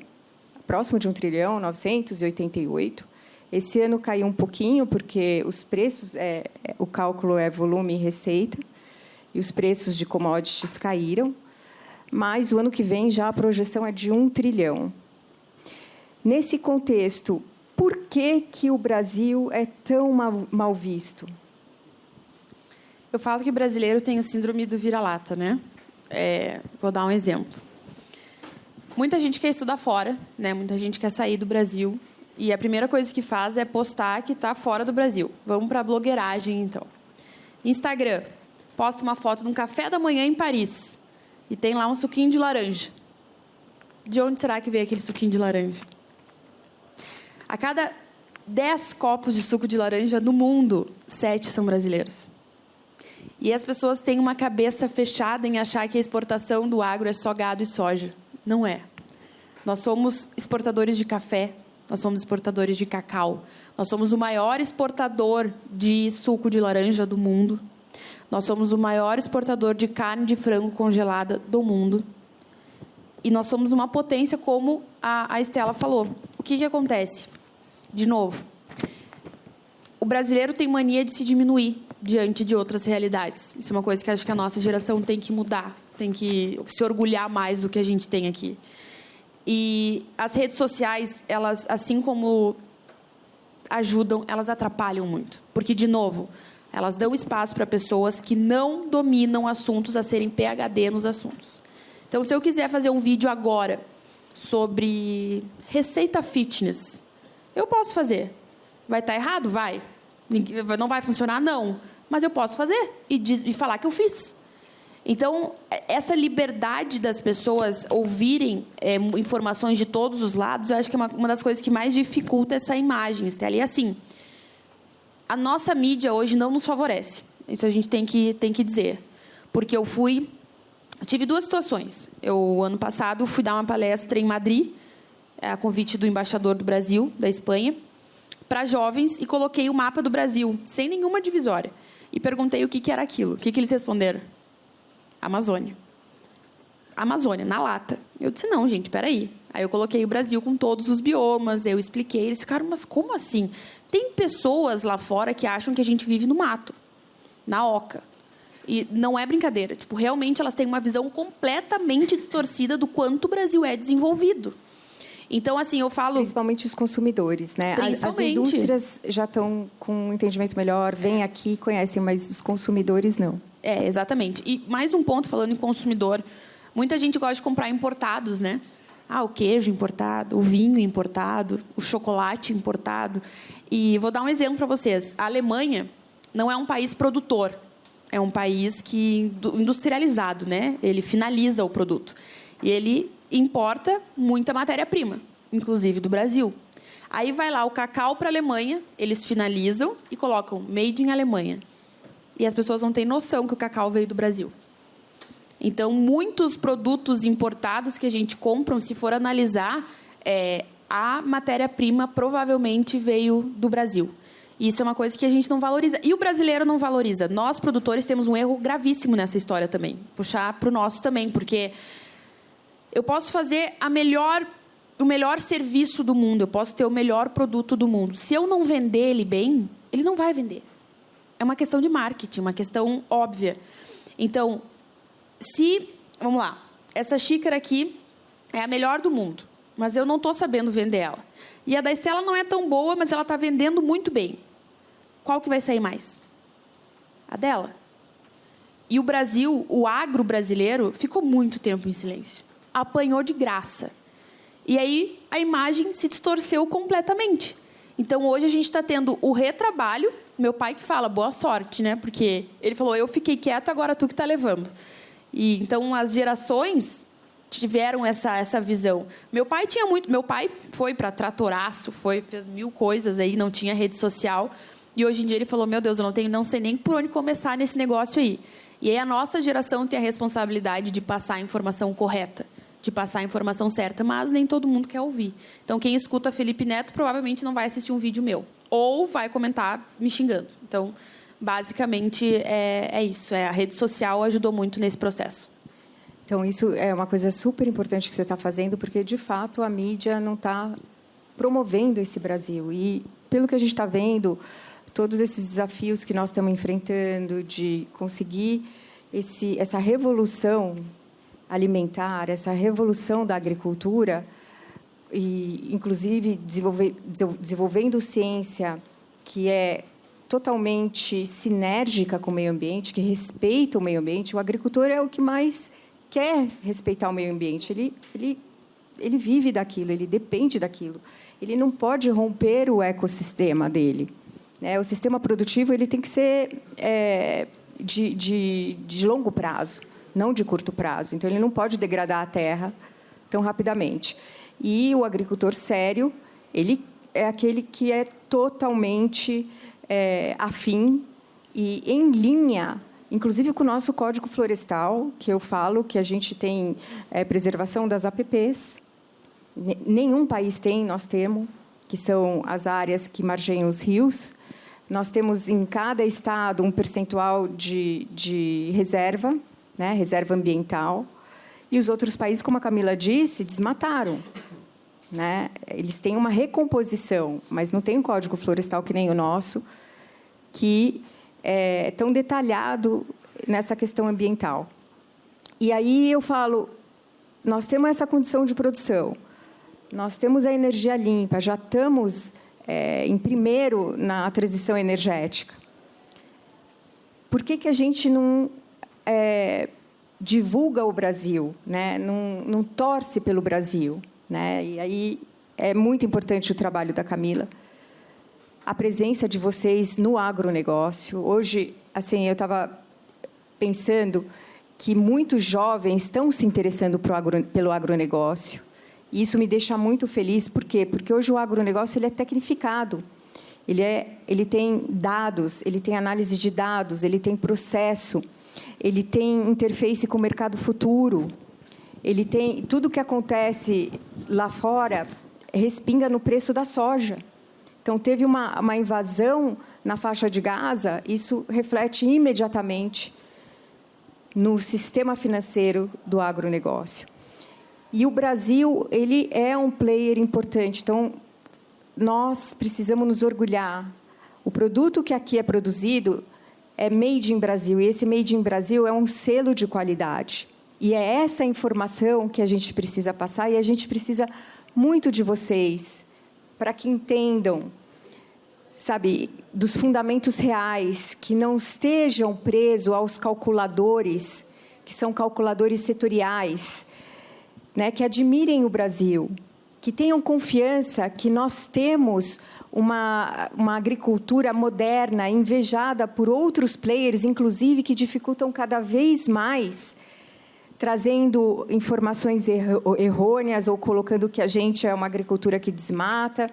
próximo de 1 trilhão, 988. Esse ano caiu um pouquinho, porque os preços, o cálculo é volume e receita, e os preços de commodities caíram. Mas o ano que vem já a projeção é de 1 trilhão. Nesse contexto, por que o Brasil é tão mal visto? Eu falo que o brasileiro tem o síndrome do vira-lata, né? Vou dar um exemplo. Muita gente quer estudar fora, né? Muita gente quer sair do Brasil. E a primeira coisa que faz é postar que está fora do Brasil. Vamos para a blogueiragem, então. Instagram. Posta uma foto de um café da manhã em Paris. E tem lá um suquinho de laranja. De onde será que veio aquele suquinho de laranja? A cada 10 copos de suco de laranja no mundo, 7 são brasileiros. E as pessoas têm uma cabeça fechada em achar que a exportação do agro é só gado e soja. Não é. Nós somos exportadores de café, nós somos exportadores de cacau, nós somos o maior exportador de suco de laranja do mundo, nós somos o maior exportador de carne de frango congelada do mundo. E nós somos uma potência, como a Estela falou. O que acontece? De novo, o brasileiro tem mania de se diminuir diante de outras realidades. Isso é uma coisa que acho que a nossa geração tem que mudar, tem que se orgulhar mais do que a gente tem aqui. E as redes sociais, elas, assim como ajudam, elas atrapalham muito. Porque, de novo, elas dão espaço para pessoas que não dominam assuntos a serem PhD nos assuntos. Então, se eu quiser fazer um vídeo agora sobre receita fitness, eu posso fazer. Vai estar errado? Vai. Não vai funcionar? Não. Mas eu posso fazer e falar que eu fiz. Então, essa liberdade das pessoas ouvirem informações de todos os lados, eu acho que é uma das coisas que mais dificulta essa imagem, Estela. E, assim, a nossa mídia hoje não nos favorece. Isso a gente tem que dizer. Porque eu tive 2 situações. Ano passado, fui dar uma palestra em Madrid, a convite do embaixador do Brasil, da Espanha, para jovens, e coloquei o mapa do Brasil, sem nenhuma divisória. E perguntei o que era aquilo. O que eles responderam? Amazônia. Amazônia, na lata. Eu disse, não, gente, espera aí. Aí eu coloquei o Brasil com todos os biomas, eu expliquei. Eles ficaram, mas como assim? Tem pessoas lá fora que acham que a gente vive no mato, na oca. E não é brincadeira. Tipo, realmente elas têm uma visão completamente distorcida do quanto o Brasil é desenvolvido. Então, assim, eu falo... Principalmente os consumidores, né? As indústrias já estão com um entendimento melhor, vêm aqui, conhecem, mas os consumidores não. Exatamente. E mais um ponto, falando em consumidor, muita gente gosta de comprar importados, né? O queijo importado, o vinho importado, o chocolate importado. E vou dar um exemplo para vocês. A Alemanha não é um país produtor, é um país industrializado, né? Ele finaliza o produto. E ele importa muita matéria-prima, inclusive do Brasil. Aí vai lá o cacau para a Alemanha, eles finalizam e colocam Made in Alemanha. E as pessoas não têm noção que o cacau veio do Brasil. Então, muitos produtos importados que a gente compra, se for analisar, a matéria-prima provavelmente veio do Brasil. Isso é uma coisa que a gente não valoriza. E o brasileiro não valoriza. Nós, produtores, temos um erro gravíssimo nessa história também. Puxar para o nosso também, porque eu posso fazer o melhor serviço do mundo, eu posso ter o melhor produto do mundo. Se eu não vender ele bem, ele não vai vender. É uma questão de marketing, uma questão óbvia. Então, vamos lá, essa xícara aqui é a melhor do mundo, mas eu não estou sabendo vender ela. E a da Estela não é tão boa, mas ela está vendendo muito bem. Qual que vai sair mais? A dela. E o Brasil, o agro brasileiro, ficou muito tempo em silêncio. Apanhou de graça. E aí a imagem se distorceu completamente. Então, hoje a gente está tendo o retrabalho. Meu pai que fala, boa sorte, né? Porque ele falou, eu fiquei quieto, agora tu que está levando. E então as gerações tiveram essa visão. Meu pai foi para tratoraço, fez 1000 coisas aí, não tinha rede social. E hoje em dia ele falou, meu Deus, eu não sei nem por onde começar nesse negócio aí. E aí a nossa geração tem a responsabilidade de passar a informação correta, de passar a informação certa, mas nem todo mundo quer ouvir. Então, quem escuta Felipe Neto provavelmente não vai assistir um vídeo meu. Ou vai comentar me xingando. Então, basicamente, é isso. A rede social ajudou muito nesse processo. Então, isso é uma coisa super importante que você está fazendo, porque, de fato, a mídia não está promovendo esse Brasil. E, pelo que a gente está vendo, todos esses desafios que nós estamos enfrentando de conseguir essa revolução alimentar, essa revolução da agricultura, e, inclusive, desenvolvendo ciência que é totalmente sinérgica com o meio ambiente, que respeita o meio ambiente. O agricultor é o que mais quer respeitar o meio ambiente. Ele ele vive daquilo, ele depende daquilo. Ele não pode romper o ecossistema dele, né? O sistema produtivo ele tem que ser de longo prazo, não de curto prazo. Então, ele não pode degradar a terra tão rapidamente. E o agricultor sério, ele é aquele que é totalmente afim e em linha, inclusive com o nosso Código Florestal, que eu falo que a gente tem preservação das APPs. Nenhum país tem, nós temos, que são as áreas que margeiam os rios. Nós temos, em cada estado, um percentual de reserva, né, reserva ambiental. E os outros países, como a Camila disse, desmataram, né? Eles têm uma recomposição, mas não tem um código florestal que nem o nosso, que é tão detalhado nessa questão ambiental. E aí eu falo, nós temos essa condição de produção, nós temos a energia limpa, já estamos em primeiro na transição energética. Por que a gente não divulga o Brasil, né? Não torce pelo Brasil, né? E aí é muito importante o trabalho da Camila, a presença de vocês no agronegócio. Hoje, assim, eu estava pensando que muitos jovens estão se interessando pelo agronegócio. E isso me deixa muito feliz. Por quê? Porque hoje o agronegócio ele é tecnificado. Ele tem dados, ele tem análise de dados, ele tem processo, ele tem interface com o mercado futuro, ele tem tudo que acontece lá fora respinga no preço da soja. Então, teve uma invasão na faixa de Gaza, isso reflete imediatamente no sistema financeiro do agronegócio. E o Brasil ele é um player importante. Então, nós precisamos nos orgulhar. O produto que aqui é produzido é made in Brasil, e esse made in Brasil é um selo de qualidade. E é essa informação que a gente precisa passar, e a gente precisa muito de vocês, para que entendam, sabe, dos fundamentos reais, que não estejam presos aos calculadores, que são calculadores setoriais, né, que admirem o Brasil, que tenham confiança que nós temos uma agricultura moderna, invejada por outros players, inclusive, que dificultam cada vez mais, trazendo informações errôneas ou colocando que a gente é uma agricultura que desmata,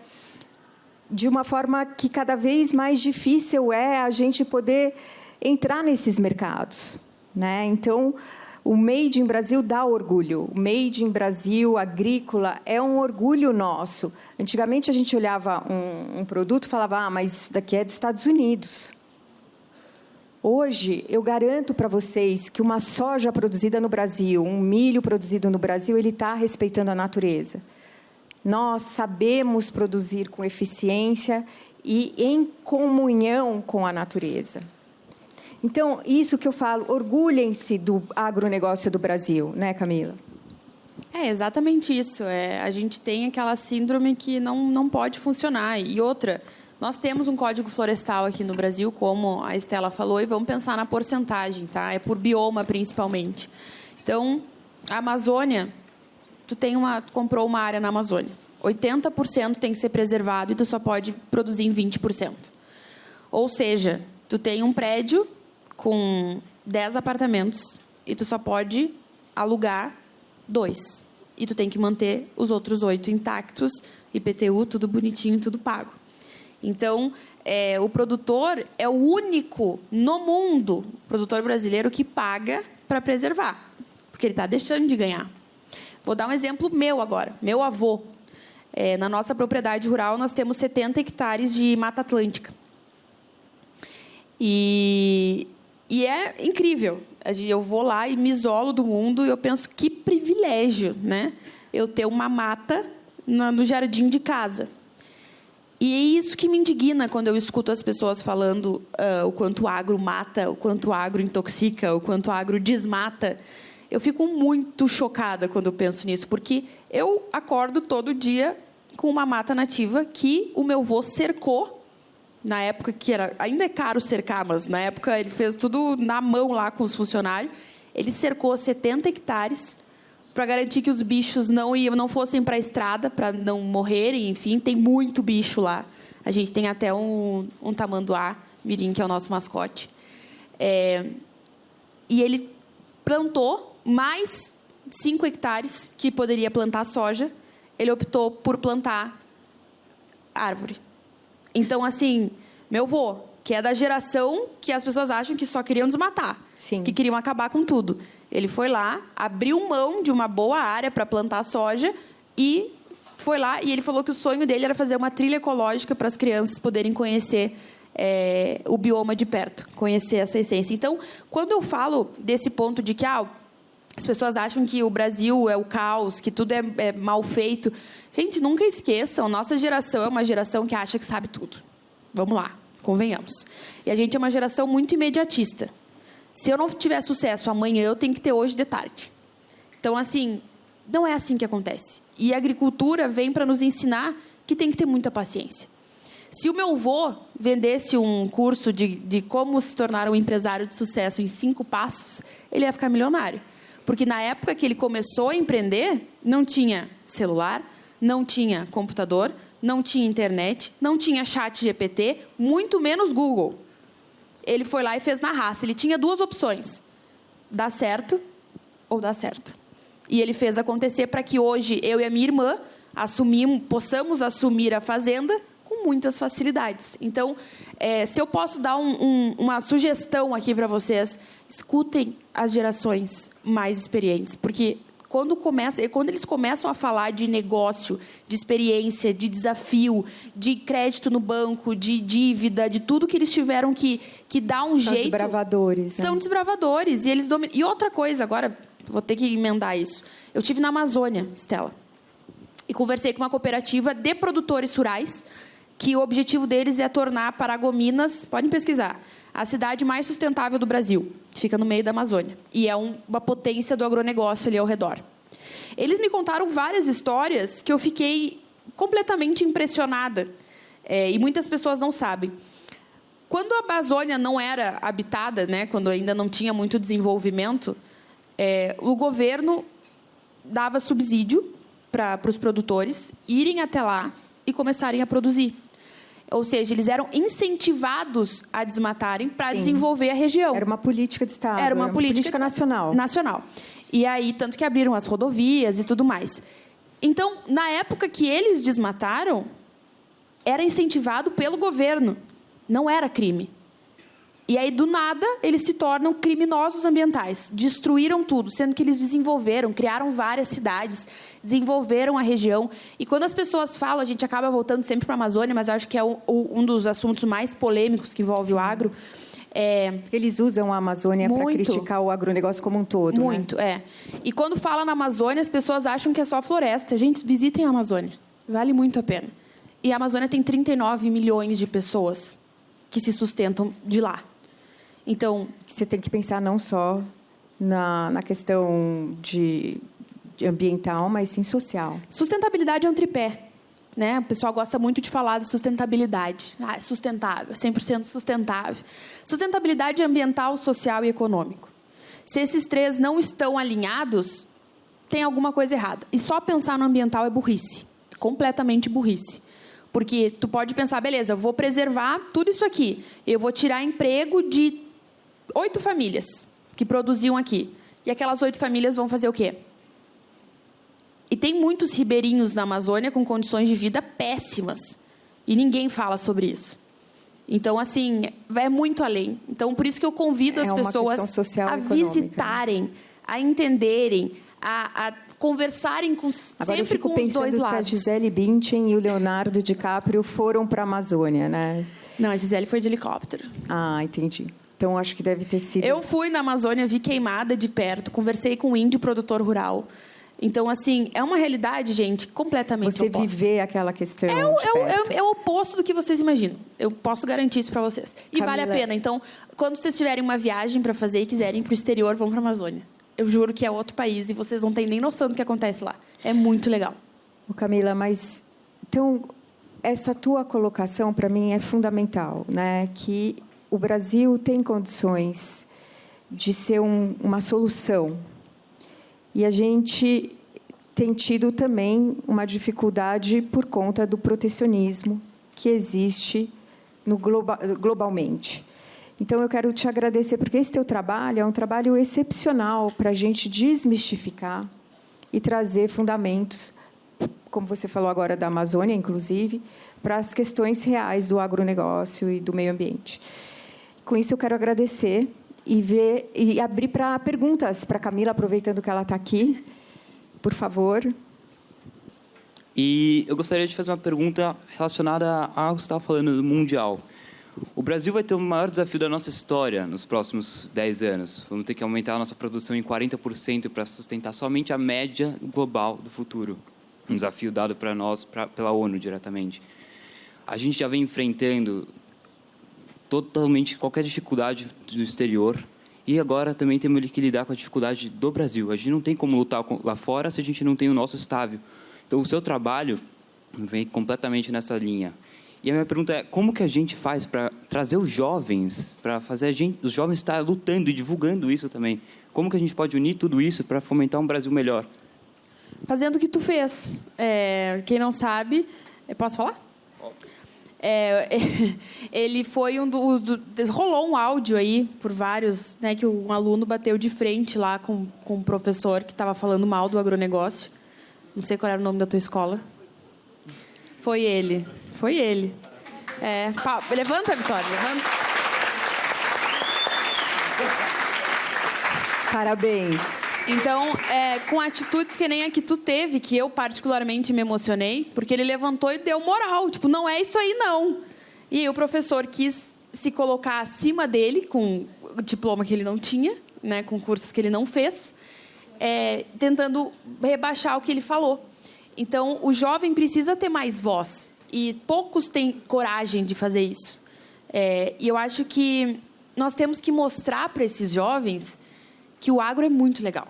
de uma forma que cada vez mais difícil é a gente poder entrar nesses mercados, né? Então, o Made in Brasil dá orgulho. O Made in Brasil, agrícola, é um orgulho nosso. Antigamente, a gente olhava um produto e falava, mas isso daqui é dos Estados Unidos. Hoje, eu garanto para vocês que uma soja produzida no Brasil, um milho produzido no Brasil, ele está respeitando a natureza. Nós sabemos produzir com eficiência e em comunhão com a natureza. Então, isso que eu falo, orgulhem-se do agronegócio do Brasil, né, Camila? É exatamente isso. A gente tem aquela síndrome que não pode funcionar. E outra, nós temos um código florestal aqui no Brasil, como a Estela falou, e vamos pensar na porcentagem, tá? É por bioma, principalmente. Então, a Amazônia, tu comprou uma área na Amazônia. 80% tem que ser preservado e tu só pode produzir em 20%. Ou seja, tu tem um prédio com 10 apartamentos e tu só pode alugar 2. E tu tem que manter os outros 8 intactos, IPTU, tudo bonitinho, tudo pago. Então, o produtor é o único no mundo, produtor brasileiro, que paga para preservar, porque ele está deixando de ganhar. Vou dar um exemplo meu agora. Meu avô. Na nossa propriedade rural, nós temos 70 hectares de Mata Atlântica. E é incrível. Eu vou lá e me isolo do mundo e eu penso, que privilégio, né? Eu ter uma mata no jardim de casa. E é isso que me indigna quando eu escuto as pessoas falando o quanto o agro mata, o quanto o agro intoxica, o quanto o agro desmata. Eu fico muito chocada quando eu penso nisso, porque eu acordo todo dia com uma mata nativa que o meu avô cercou. Na época que ainda é caro cercar, mas na época ele fez tudo na mão lá com os funcionários. Ele cercou 70 hectares para garantir que os bichos não fossem para a estrada, para não morrerem, enfim. Tem muito bicho lá. A gente tem até um tamanduá mirim, que é o nosso mascote. E ele plantou mais 5 hectares que poderia plantar soja. Ele optou por plantar árvore. Então, assim, meu avô, que é da geração que as pessoas acham que só queriam desmatar, Sim. que queriam acabar com tudo. Ele foi lá, abriu mão de uma boa área para plantar soja e foi lá. E ele falou que o sonho dele era fazer uma trilha ecológica para as crianças poderem conhecer o bioma de perto, conhecer essa essência. Então, quando eu falo desse ponto de que as pessoas acham que o Brasil é o caos, que tudo é mal feito. Gente, nunca esqueçam, nossa geração é uma geração que acha que sabe tudo. Vamos lá, convenhamos. E a gente é uma geração muito imediatista. Se eu não tiver sucesso amanhã, eu tenho que ter hoje de tarde. Então, assim, não é assim que acontece. E a agricultura vem para nos ensinar que tem que ter muita paciência. Se o meu avô vendesse um curso de como se tornar um empresário de sucesso em 5 passos, ele ia ficar milionário. Porque na época que ele começou a empreender, não tinha celular, não tinha computador, não tinha internet, não tinha chat GPT, muito menos Google. Ele foi lá e fez na raça. Ele tinha 2 opções: dar certo ou dar certo. E ele fez acontecer para que hoje eu e a minha irmã possamos assumir a fazenda com muitas facilidades. Então, se eu posso dar uma sugestão aqui para vocês, escutem as gerações mais experientes, porque quando eles começam a falar de negócio, de experiência, de desafio, de crédito no banco, de dívida, de tudo que eles tiveram que dar um jeito... São desbravadores. São desbravadores. E eles dominam. E outra coisa, agora, vou ter que emendar isso. Eu estive na Amazônia, Estela, e conversei com uma cooperativa de produtores rurais, que o objetivo deles é tornar Paragominas, podem pesquisar, a cidade mais sustentável do Brasil, que fica no meio da Amazônia. E é uma potência do agronegócio ali ao redor. Eles me contaram várias histórias que eu fiquei completamente impressionada. E muitas pessoas não sabem. Quando a Amazônia não era habitada, né, quando ainda não tinha muito desenvolvimento, o governo dava subsídio para os produtores irem até lá e começarem a produzir. Ou seja, eles eram incentivados a desmatarem para desenvolver a região. Era uma política de Estado. Era uma política nacional. Nacional. E aí, tanto que abriram as rodovias e tudo mais. Então, na época que eles desmataram, era incentivado pelo governo. Não era crime. E aí, do nada, eles se tornam criminosos ambientais. Destruíram tudo, sendo que eles desenvolveram, criaram várias cidades, desenvolveram a região. E quando as pessoas falam, a gente acaba voltando sempre para a Amazônia, mas acho que é um dos assuntos mais polêmicos que envolve o agro. Eles usam a Amazônia para criticar o agronegócio como um todo. Muito, né? E quando fala na Amazônia, as pessoas acham que é só floresta. Gente, visitem a Amazônia. Vale muito a pena. E a Amazônia tem 39 milhões de pessoas que se sustentam de lá. Então, você tem que pensar não só na questão de ambiental, mas sim social. Sustentabilidade é um tripé, né? O pessoal gosta muito de falar de sustentabilidade. É sustentável, 100% sustentável. Sustentabilidade ambiental, social e econômico. Se esses 3 não estão alinhados, tem alguma coisa errada. E só pensar no ambiental é burrice, completamente burrice. Porque tu pode pensar, beleza, eu vou preservar tudo isso aqui. Eu vou tirar emprego de 8 famílias que produziam aqui. E aquelas 8 famílias vão fazer o quê? E tem muitos ribeirinhos na Amazônia com condições de vida péssimas. E ninguém fala sobre isso. Então, assim, vai muito além. Então, por isso que eu convido as pessoas a visitarem, a entenderem, a conversarem Agora sempre com os dois lados. Se a Gisele Bündchen e o Leonardo DiCaprio foram para a Amazônia, né? Não, a Gisele foi de helicóptero. Ah, entendi. Então, acho que deve ter sido... Eu fui na Amazônia, vi queimada de perto, conversei com um índio produtor rural. Então, assim, é uma realidade, gente, completamente oposta. Você viver aquela questão é o oposto do que vocês imaginam. Eu posso garantir isso para vocês. E Camila, vale a pena. Então, quando vocês tiverem uma viagem para fazer e quiserem ir para o exterior, vão para a Amazônia. Eu juro que é outro país e vocês não têm nem noção do que acontece lá. É muito legal. Camila, mas... Então, essa tua colocação, para mim, é fundamental, né? Que o Brasil tem condições de ser uma solução. E a gente tem tido também uma dificuldade por conta do protecionismo que existe globalmente. Então, eu quero te agradecer, porque esse teu trabalho é um trabalho excepcional para a gente desmistificar e trazer fundamentos, como você falou agora da Amazônia, inclusive, para as questões reais do agronegócio e do meio ambiente. Com isso, eu quero agradecer e abrir para perguntas para a Camila, aproveitando que ela está aqui. Por favor. E eu gostaria de fazer uma pergunta relacionada ao que você estava falando do Mundial. O Brasil vai ter o maior desafio da nossa história nos próximos 10 anos. Vamos ter que aumentar a nossa produção em 40% para sustentar somente a média global do futuro. Um desafio dado para nós pela ONU diretamente. A gente já vem enfrentando totalmente qualquer dificuldade do exterior e agora também temos que lidar com a dificuldade do Brasil. A gente não tem como lutar lá fora se a gente não tem o nosso estável. Então, o seu trabalho vem completamente nessa linha. E a minha pergunta é, como que a gente faz para trazer os jovens, para fazer os jovens estar lutando e divulgando isso também? Como que a gente pode unir tudo isso para fomentar um Brasil melhor? Fazendo o que tu fez. Quem não sabe... Posso falar? Ele foi rolou um áudio aí por vários, né, que um aluno bateu de frente lá com um professor que estava falando mal do agronegócio. Não sei qual era o nome da tua escola. Foi ele. Levanta, Vitória, levanta. Parabéns. Então, com atitudes que nem a que tu teve, que eu particularmente me emocionei, porque ele levantou e deu moral. Tipo, não é isso aí, não. E aí o professor quis se colocar acima dele, com o diploma que ele não tinha, né, com cursos que ele não fez, tentando rebaixar o que ele falou. Então, o jovem precisa ter mais voz. E poucos têm coragem de fazer isso. E eu acho que nós temos que mostrar para esses jovens que o agro é muito legal.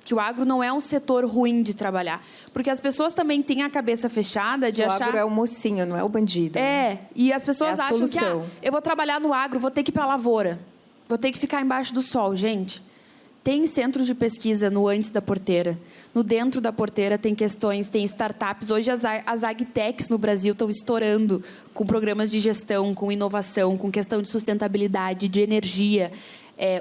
Que o agro não é um setor ruim de trabalhar. Porque as pessoas também têm a cabeça fechada de achar... O agro é o mocinho, não é o bandido. Né? E as pessoas acham solução. que eu vou trabalhar no agro, vou ter que ir para a lavoura. Vou ter que ficar embaixo do sol. Gente, tem centros de pesquisa no antes da porteira. No dentro da porteira tem questões, tem startups. Hoje as agtechs no Brasil estão estourando com programas de gestão, com inovação, com questão de sustentabilidade, de energia.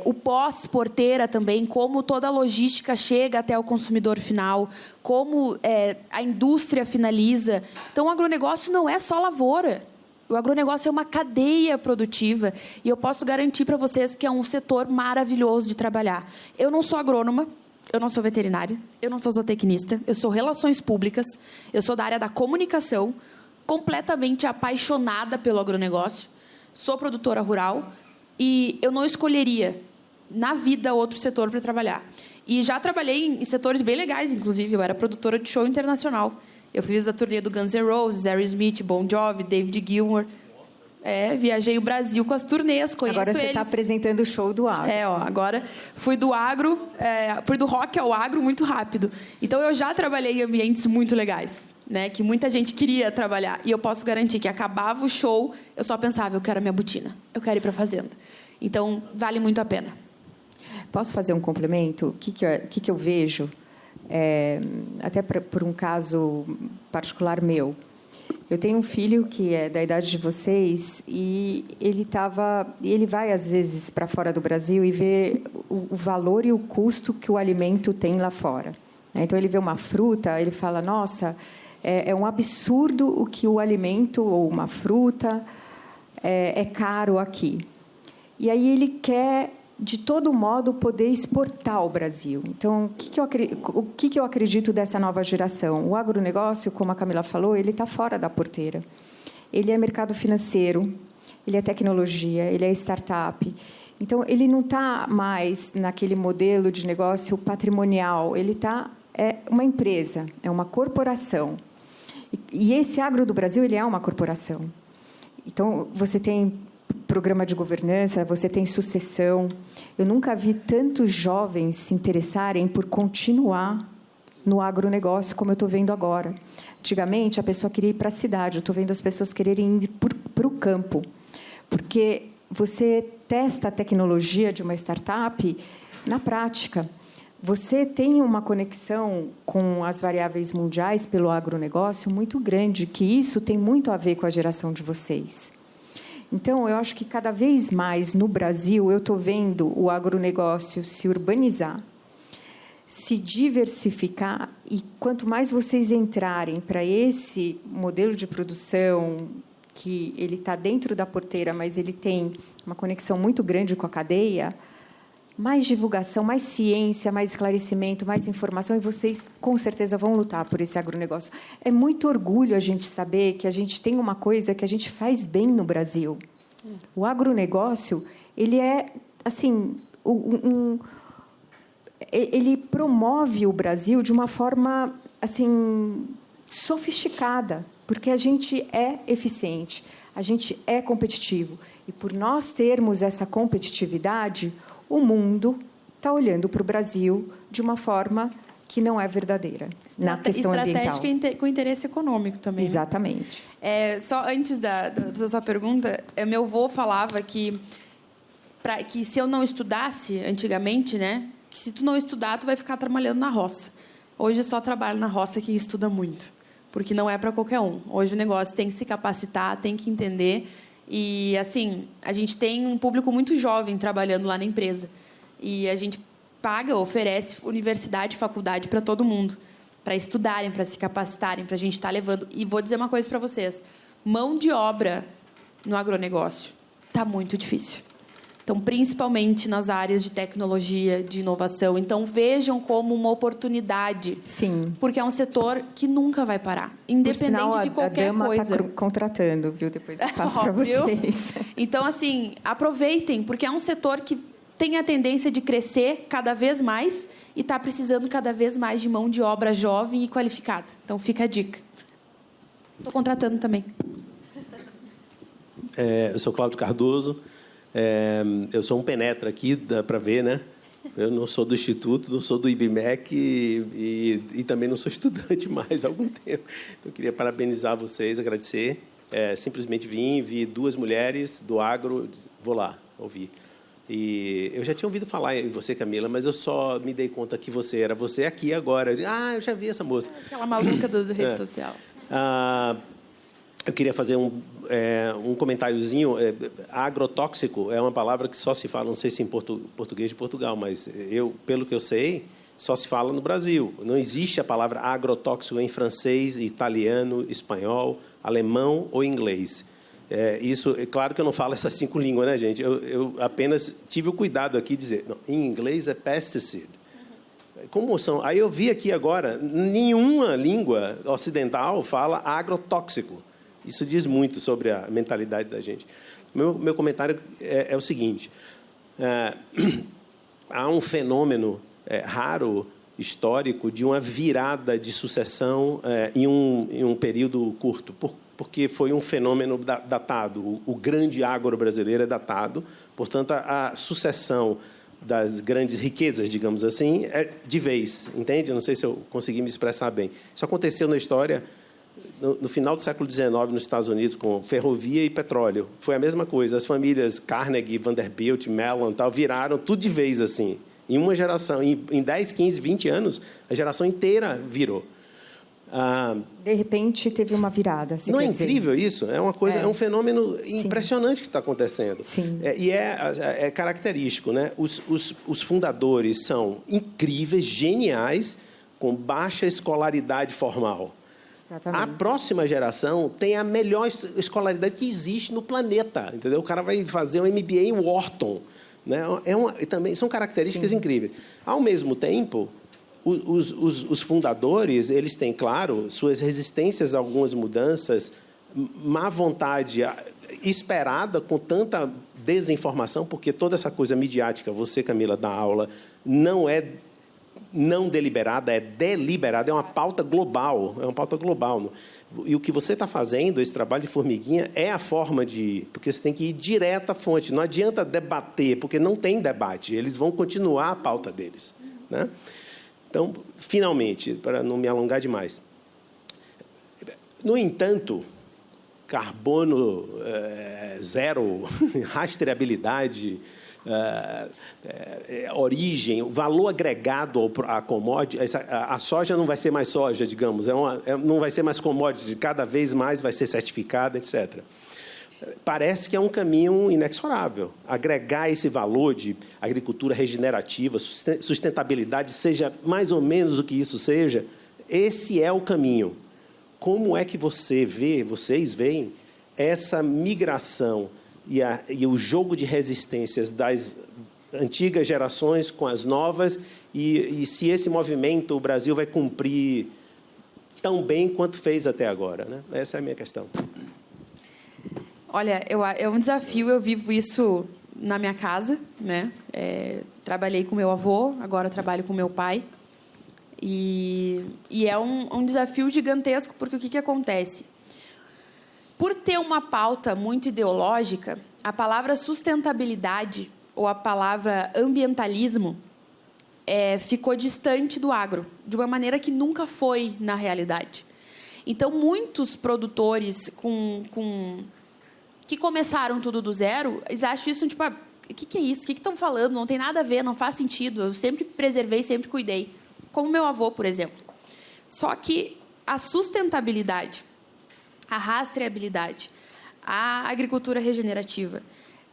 O pós-porteira também, como toda a logística chega até o consumidor final, como a indústria finaliza. Então, o agronegócio não é só lavoura. O agronegócio é uma cadeia produtiva e eu posso garantir para vocês que é um setor maravilhoso de trabalhar. Eu não sou agrônoma, eu não sou veterinária, eu não sou zootecnista, eu sou relações públicas, eu sou da área da comunicação, completamente apaixonada pelo agronegócio, sou produtora rural e eu não escolheria na vida outro setor para trabalhar. E já trabalhei em setores bem legais, inclusive, eu era produtora de show internacional. Eu fiz a turnê do Guns N' Roses, Aerosmith, Bon Jovi, David Gilmour. Viajei o Brasil com as turnês, conheço eles. Agora você está apresentando o show do agro. Agora fui do agro, fui do rock ao agro muito rápido. Então, eu já trabalhei em ambientes muito legais, né, que muita gente queria trabalhar. E eu posso garantir que acabava o show, eu só pensava, eu quero a minha botina, eu quero ir para a fazenda. Então, vale muito a pena. Posso fazer um complemento? O que eu vejo? Até por um caso particular meu. Eu tenho um filho que é da idade de vocês e ele vai às vezes para fora do Brasil e vê o valor e o custo que o alimento tem lá fora. Então ele vê uma fruta, ele fala: nossa, é um absurdo o que o alimento ou uma fruta é caro aqui. E aí ele quer, de todo modo, poder exportar ao Brasil. Então, o que eu acredito dessa nova geração? O agronegócio, como a Camila falou, ele está fora da porteira. Ele é mercado financeiro, ele é tecnologia, ele é startup. Então, ele não está mais naquele modelo de negócio patrimonial. Ele é uma empresa, é uma corporação. E esse agro do Brasil, ele é uma corporação. Então, você tem programa de governança, você tem sucessão. Eu nunca vi tantos jovens se interessarem por continuar no agronegócio como eu estou vendo agora. Antigamente, a pessoa queria ir para a cidade. Eu estou vendo as pessoas quererem ir para o campo. Porque você testa a tecnologia de uma startup na prática. você tem uma conexão com as variáveis mundiais pelo agronegócio muito grande, que isso tem muito a ver com a geração de vocês. Então, eu acho que cada vez mais no Brasil eu estou vendo o agronegócio se urbanizar, se diversificar, e quanto mais vocês entrarem para esse modelo de produção, que ele está dentro da porteira, mas ele tem uma conexão muito grande com a cadeia, mais divulgação, mais ciência, mais esclarecimento, mais informação, e vocês, com certeza, vão lutar por esse agronegócio. É muito orgulho a gente saber que a gente tem uma coisa que a gente faz bem no Brasil. O agronegócio, ele é, assim, ele promove o Brasil de uma forma, assim, sofisticada, porque a gente é eficiente, a gente é competitivo. E, por nós termos essa competitividade, o mundo está olhando para o Brasil de uma forma que não é verdadeira na questão ambiental. Estratégica com interesse econômico também. Exatamente. Só antes da sua pergunta, meu avô falava que se eu não estudasse antigamente, né, que se tu não estudar, tu vai ficar trabalhando na roça. Hoje só trabalha na roça quem estuda muito, porque não é para qualquer um. Hoje o negócio tem que se capacitar, tem que entender. E, assim, a gente tem um público muito jovem trabalhando lá na empresa. E a gente oferece universidade e faculdade para todo mundo, para estudarem, para se capacitarem, para a gente estar levando. E vou dizer uma coisa para vocês. Mão de obra no agronegócio está muito difícil. Então, principalmente nas áreas de tecnologia, de inovação. Então, vejam como uma oportunidade. Sim. Porque é um setor que nunca vai parar, independente de qualquer coisa. A Dama está contratando, viu? Depois eu passo para vocês. Então, assim, aproveitem, porque é um setor que tem a tendência de crescer cada vez mais e está precisando cada vez mais de mão de obra jovem e qualificada. Então, fica a dica. Estou contratando também. Eu sou Cláudio Cardoso. Eu sou um penetra aqui, dá para ver, né? Eu não sou do Instituto, não sou do IBMEC e também não sou estudante mais há algum tempo. Então, eu queria parabenizar vocês, agradecer. Simplesmente vi duas mulheres do agro, vou lá ouvir. E eu já tinha ouvido falar em você, Camila, mas eu só me dei conta que você era você aqui agora. Eu já vi essa moça. Aquela maluca da rede social. Eu queria fazer um comentáriozinho. Agrotóxico é uma palavra que só se fala, não sei se em português de Portugal, mas pelo que eu sei, só se fala no Brasil. Não existe a palavra agrotóxico em francês, italiano, espanhol, alemão ou inglês. Claro que eu não falo essas 5 línguas, né, gente? Eu apenas tive o cuidado aqui de dizer, não, em inglês é pesticide. Como são? Aí eu vi aqui agora, nenhuma língua ocidental fala agrotóxico. Isso diz muito sobre a mentalidade da gente. Meu comentário é o seguinte: há um fenômeno raro, histórico, de uma virada de sucessão em um período curto, porque foi um fenômeno datado. O grande agro brasileiro é datado, portanto, a sucessão das grandes riquezas, digamos assim, é de vez, entende? Eu não sei se eu consegui me expressar bem. Isso aconteceu na história no final do século XIX, nos Estados Unidos, com ferrovia e petróleo. Foi a mesma coisa. As famílias Carnegie, Vanderbilt, Mellon, tal, viraram tudo de vez, assim. Em uma geração, em 10, 15, 20 anos, a geração inteira virou. De repente, teve uma virada. Não é incrível isso? É uma coisa, é um fenômeno impressionante que está acontecendo. Sim. E é característico, né? Os fundadores são incríveis, geniais, com baixa escolaridade formal. Exatamente. A próxima geração tem a melhor escolaridade que existe no planeta, entendeu? O cara vai fazer um MBA em Wharton, né? Também são características incríveis. Ao mesmo tempo, os fundadores, eles têm, claro, suas resistências a algumas mudanças, má vontade esperada com tanta desinformação, porque toda essa coisa midiática, você, Camila, dá aula, não é não deliberada, é deliberada, é uma pauta global. E o que você está fazendo, esse trabalho de formiguinha, é a forma de... Porque você tem que ir direto à fonte. Não adianta debater, porque não tem debate. Eles vão continuar a pauta deles, né? Então, finalmente, para não me alongar demais. No entanto, carbono zero, rastreabilidade, origem, o valor agregado à commodity, a soja não vai ser mais soja, digamos, não vai ser mais commodity, cada vez mais vai ser certificada, etc. Parece que é um caminho inexorável. Agregar esse valor de agricultura regenerativa, sustentabilidade, seja mais ou menos o que isso seja, esse é o caminho. Como é que vocês veem essa migração e o jogo de resistências das antigas gerações com as novas e se esse movimento o Brasil vai cumprir tão bem quanto fez até agora, né? Essa é a minha questão. Olha, é um desafio, eu vivo isso na minha casa, né? Trabalhei com meu avô, agora trabalho com meu pai. E é um desafio gigantesco, porque o que acontece? Por ter uma pauta muito ideológica, a palavra sustentabilidade ou a palavra ambientalismo ficou distante do agro, de uma maneira que nunca foi na realidade. Então, muitos produtores que começaram tudo do zero, eles acham isso, tipo, o que é isso? O que estão falando? Não tem nada a ver, não faz sentido. Eu sempre preservei, sempre cuidei. Como meu avô, por exemplo. Só que a sustentabilidade, a rastreabilidade, a agricultura regenerativa,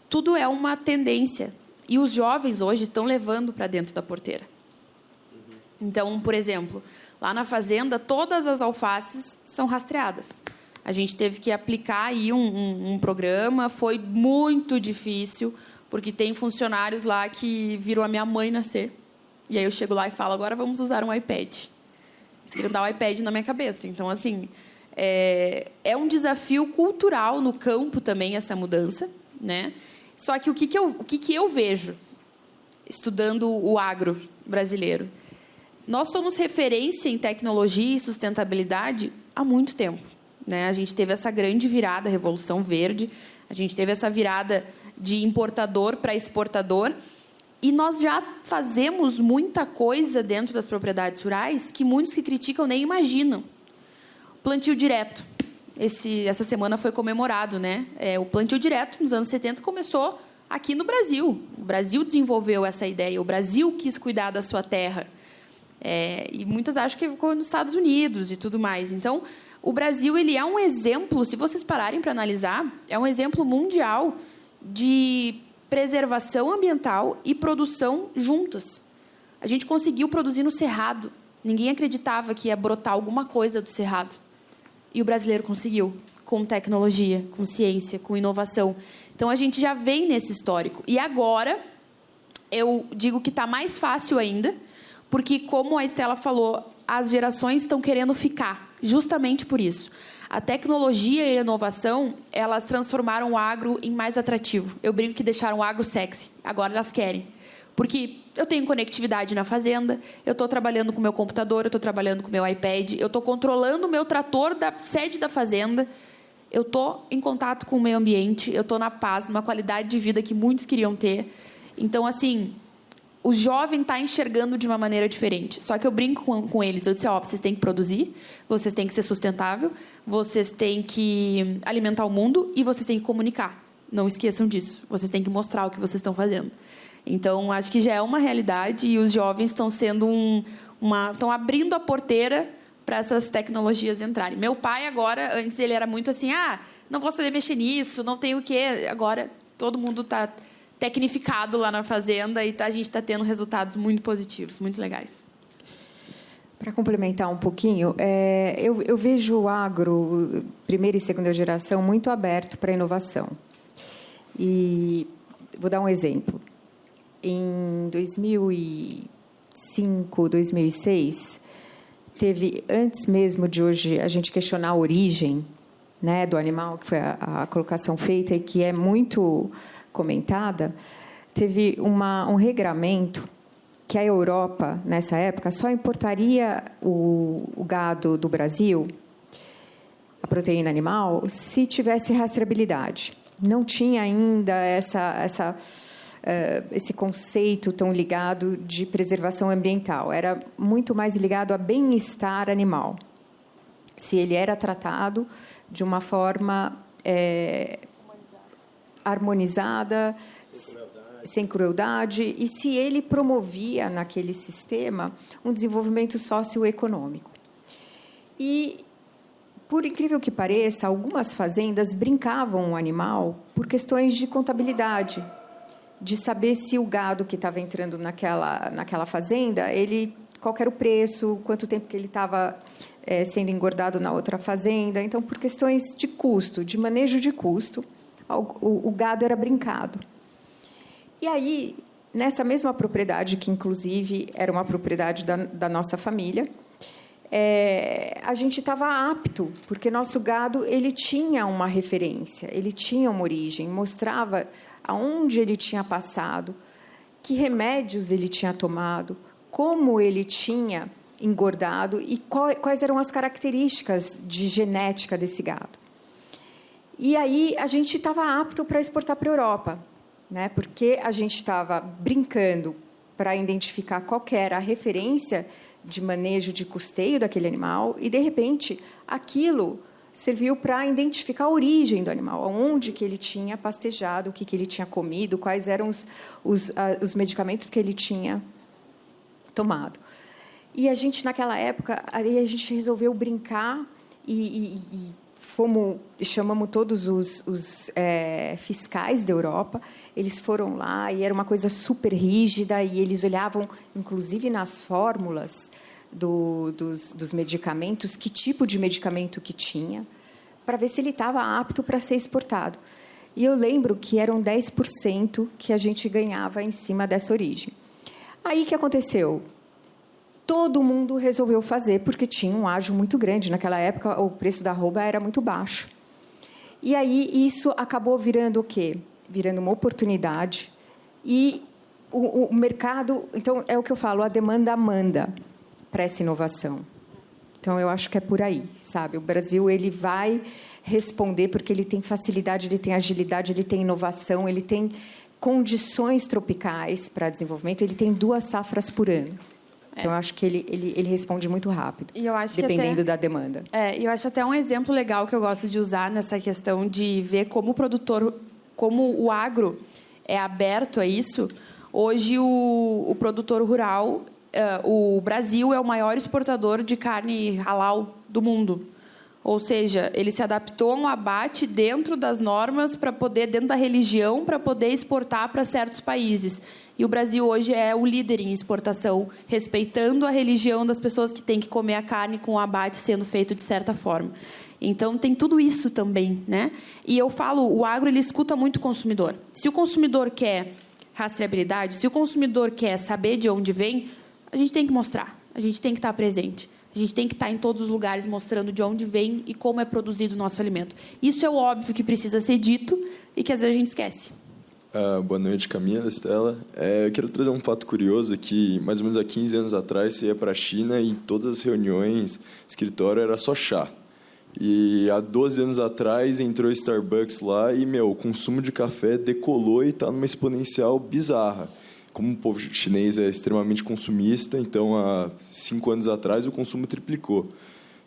tudo é uma tendência. E os jovens hoje estão levando para dentro da porteira. Então, por exemplo, lá na fazenda, todas as alfaces são rastreadas. A gente teve que aplicar aí um programa, foi muito difícil, porque tem funcionários lá que viram a minha mãe nascer. E aí eu chego lá e falo, agora vamos usar um iPad. Eles queriam dar o iPad na minha cabeça. Então, assim, é um desafio cultural no campo também, essa mudança, né? Só que o que eu vejo, estudando o agro brasileiro? Nós somos referência em tecnologia e sustentabilidade há muito tempo. Né? A gente teve essa grande virada, a Revolução Verde, a gente teve essa virada de importador para exportador, e nós já fazemos muita coisa dentro das propriedades rurais que muitos que criticam nem imaginam. Plantio direto. Essa semana foi comemorado, né? O plantio direto, nos anos 70, começou aqui no Brasil. O Brasil desenvolveu essa ideia, o Brasil quis cuidar da sua terra. E muitas acham que ficou nos Estados Unidos e tudo mais. Então, o Brasil ele é um exemplo, se vocês pararem para analisar, é um exemplo mundial de preservação ambiental e produção juntas. A gente conseguiu produzir no Cerrado. Ninguém acreditava que ia brotar alguma coisa do Cerrado. E o brasileiro conseguiu, com tecnologia, com ciência, com inovação. Então, a gente já vem nesse histórico. E agora, eu digo que está mais fácil ainda, porque, como a Estela falou, as gerações estão querendo ficar, justamente por isso. A tecnologia e a inovação, elas transformaram o agro em mais atrativo. Eu brinco que deixaram o agro sexy. Agora elas querem. Porque eu tenho conectividade na fazenda, eu estou trabalhando com o meu computador, eu estou trabalhando com o meu iPad, eu estou controlando o meu trator da sede da fazenda, eu estou em contato com o meio ambiente, eu estou na paz, numa qualidade de vida que muitos queriam ter. Então, assim, o jovem está enxergando de uma maneira diferente. Só que eu brinco com eles. Eu disse, vocês têm que produzir, vocês têm que ser sustentável, vocês têm que alimentar o mundo e vocês têm que comunicar. Não esqueçam disso. Vocês têm que mostrar o que vocês estão fazendo. Então, acho que já é uma realidade e os jovens estão sendo estão abrindo a porteira para essas tecnologias entrarem. Meu pai, agora, antes ele era muito assim, não vou saber mexer nisso, não tenho o quê. Agora, todo mundo está tecnificado lá na fazenda e a gente está tendo resultados muito positivos, muito legais. Para complementar um pouquinho, eu vejo o agro, primeira e segunda geração, muito aberto para a inovação. E vou dar um exemplo. Em 2005, 2006, teve, antes mesmo de hoje a gente questionar a origem, né, do animal, que foi a colocação feita e que é muito comentada, teve um regramento que a Europa, nessa época, só importaria o gado do Brasil, a proteína animal, se tivesse rastreabilidade. Não tinha ainda esse conceito tão ligado de preservação ambiental. Era muito mais ligado a bem-estar animal. Se ele era tratado de uma forma harmonizada, sem crueldade, e se ele promovia naquele sistema um desenvolvimento socioeconômico. E, por incrível que pareça, algumas fazendas brincavam o animal por questões de contabilidade, de saber se o gado que estava entrando naquela fazenda, qual era o preço, quanto tempo que ele estava sendo engordado na outra fazenda. Então, por questões de custo, de manejo de custo, o gado era brincado. E aí, nessa mesma propriedade, que inclusive era uma propriedade da nossa família, a gente estava apto, porque nosso gado ele tinha uma referência, ele tinha uma origem, mostrava aonde ele tinha passado, que remédios ele tinha tomado, como ele tinha engordado e quais eram as características de genética desse gado. E aí a gente estava apto para exportar para a Europa, né? Porque a gente estava brincando para identificar qual que era a referência de manejo de custeio daquele animal e, de repente, aquilo serviu para identificar a origem do animal, onde que ele tinha pastejado, o que ele tinha comido, quais eram os medicamentos que ele tinha tomado. E a gente, naquela época, aí a gente resolveu brincar e chamamos todos os fiscais da Europa. Eles foram lá e era uma coisa super rígida e eles olhavam, inclusive, nas fórmulas dos medicamentos, que tipo de medicamento que tinha, para ver se ele estava apto para ser exportado. E eu lembro que eram 10% que a gente ganhava em cima dessa origem. Aí, o que aconteceu? Todo mundo resolveu fazer, porque tinha um ágio muito grande. Naquela época, o preço da arroba era muito baixo. E aí, isso acabou virando o quê? Virando uma oportunidade. E o mercado... Então, é o que eu falo, a demanda manda para essa inovação. Então, eu acho que é por aí, sabe? O Brasil ele vai responder, porque ele tem facilidade, ele tem agilidade, ele tem inovação, ele tem condições tropicais para desenvolvimento, ele tem 2 safras por ano. Então, eu acho que ele responde muito rápido, e eu acho dependendo da demanda. E eu acho até um exemplo legal que eu gosto de usar nessa questão de ver como o produtor, como o agro é aberto a isso. Hoje, o produtor rural, o Brasil é o maior exportador de carne halal do mundo. Ou seja, ele se adaptou a um abate dentro das normas, dentro da religião, para poder exportar para certos países. E o Brasil hoje é o líder em exportação, respeitando a religião das pessoas que têm que comer a carne com o abate sendo feito de certa forma. Então, tem tudo isso também, né? E eu falo, o agro ele escuta muito o consumidor. Se o consumidor quer rastreabilidade, se o consumidor quer saber de onde vem, a gente tem que mostrar, a gente tem que estar presente. A gente tem que estar em todos os lugares mostrando de onde vem e como é produzido o nosso alimento. Isso é o óbvio que precisa ser dito e que às vezes a gente esquece. Boa noite, Camila, Estela. Eu quero trazer um fato curioso que, mais ou menos há 15 anos atrás, você ia para a China e em todas as reuniões, escritório era só chá. E há 12 anos atrás entrou Starbucks lá e, o consumo de café decolou e está numa exponencial bizarra. Como o povo chinês é extremamente consumista, então, há 5 anos atrás, o consumo triplicou.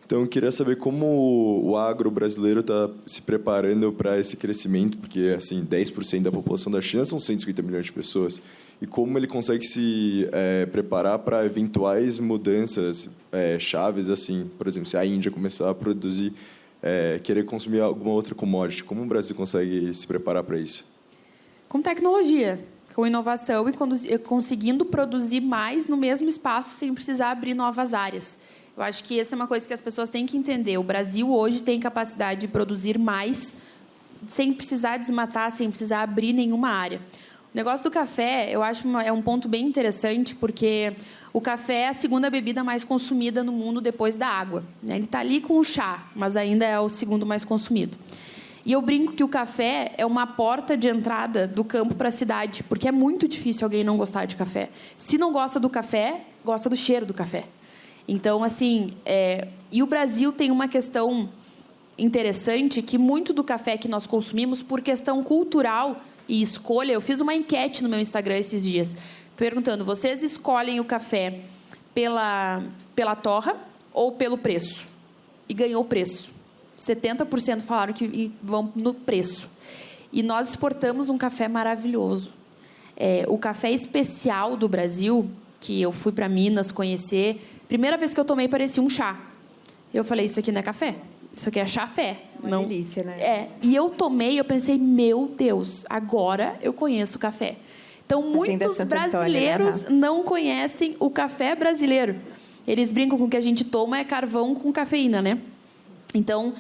Então, eu queria saber como o agro brasileiro está se preparando para esse crescimento, porque, assim, 10% da população da China são 150 milhões de pessoas, e como ele consegue se preparar para eventuais mudanças chaves, assim, por exemplo, se a Índia começar a produzir, querer consumir alguma outra commodity, como o Brasil consegue se preparar para isso? Com tecnologia, com inovação e conseguindo produzir mais no mesmo espaço sem precisar abrir novas áreas. Eu acho que essa é uma coisa que as pessoas têm que entender. O Brasil hoje tem capacidade de produzir mais sem precisar desmatar, sem precisar abrir nenhuma área. O negócio do café, eu acho é um ponto bem interessante, porque o café é a segunda bebida mais consumida no mundo depois da água. Ele está ali com o chá, mas ainda é o segundo mais consumido. E eu brinco que o café é uma porta de entrada do campo para a cidade, porque é muito difícil alguém não gostar de café. Se não gosta do café, gosta do cheiro do café. Então, assim, e o Brasil tem uma questão interessante, que muito do café que nós consumimos, por questão cultural e escolha, eu fiz uma enquete no meu Instagram esses dias, perguntando, vocês escolhem o café pela torra ou pelo preço? E ganhou o preço. 70% falaram que vão no preço. E nós exportamos um café maravilhoso. O café especial do Brasil, que eu fui para Minas conhecer, primeira vez que eu tomei parecia um chá. Eu falei, isso aqui não é café, isso aqui é chafé. Uma delícia, né? E eu tomei, eu pensei, meu Deus, agora eu conheço o café. Então, muitos brasileiros não conhecem o café brasileiro. Eles brincam com o que a gente toma é carvão com cafeína, né? Então,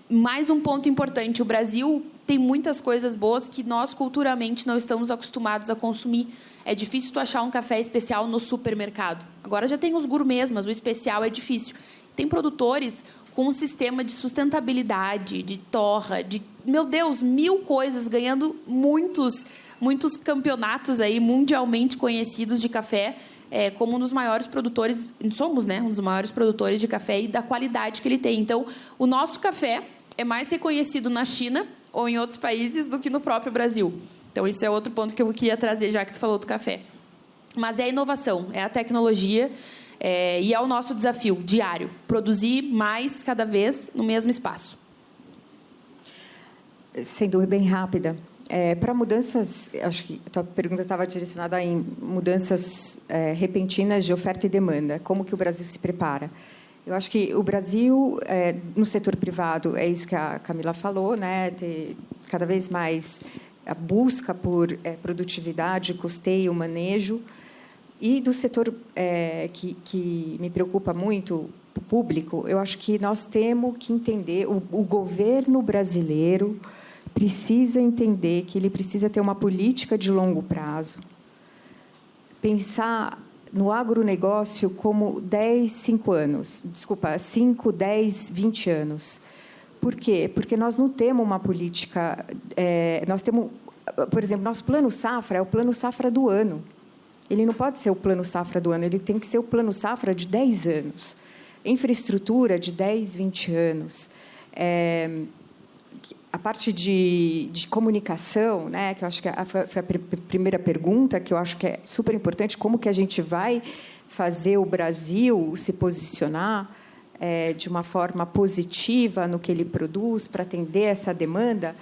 mais um ponto importante. O Brasil tem muitas coisas boas que nós, culturalmente, não estamos acostumados a consumir. É difícil tu achar um café especial no supermercado. Agora já tem os gourmets, mas o especial é difícil. Tem produtores com um sistema de sustentabilidade, de torra, de, meu Deus, 1000 coisas, ganhando muitos campeonatos aí mundialmente conhecidos de café, como um dos maiores produtores, somos, né, um dos maiores produtores de café e da qualidade que ele tem. Então, o nosso café é mais reconhecido na China ou em outros países do que no próprio Brasil. Então, isso é outro ponto que eu queria trazer, já que tu falou do café. Mas é a inovação, é a tecnologia, e é o nosso desafio diário, produzir mais cada vez no mesmo espaço. Sem dúvida, bem rápida. Para mudanças, acho que a tua pergunta estava direcionada em mudanças repentinas de oferta e demanda. Como que o Brasil se prepara? Eu acho que o Brasil, no setor privado, é isso que a Camila falou, né? Ter cada vez mais a busca por produtividade, custeio, manejo. E do setor que me preocupa muito, o público, eu acho que nós temos que entender, o governo brasileiro precisa entender que ele precisa ter uma política de longo prazo, pensar no agronegócio como 5, 10, 20 anos. Por quê? Porque nós não temos uma política... nós temos, por exemplo, nosso plano safra é o plano safra do ano. Ele não pode ser o plano safra do ano, ele tem que ser o plano safra de 10 anos. Infraestrutura de 10, 20 anos. A parte de comunicação, né, que eu acho que foi a primeira pergunta, que eu acho que é super importante, como que a gente vai fazer o Brasil se posicionar de uma forma positiva no que ele produz para atender essa demanda,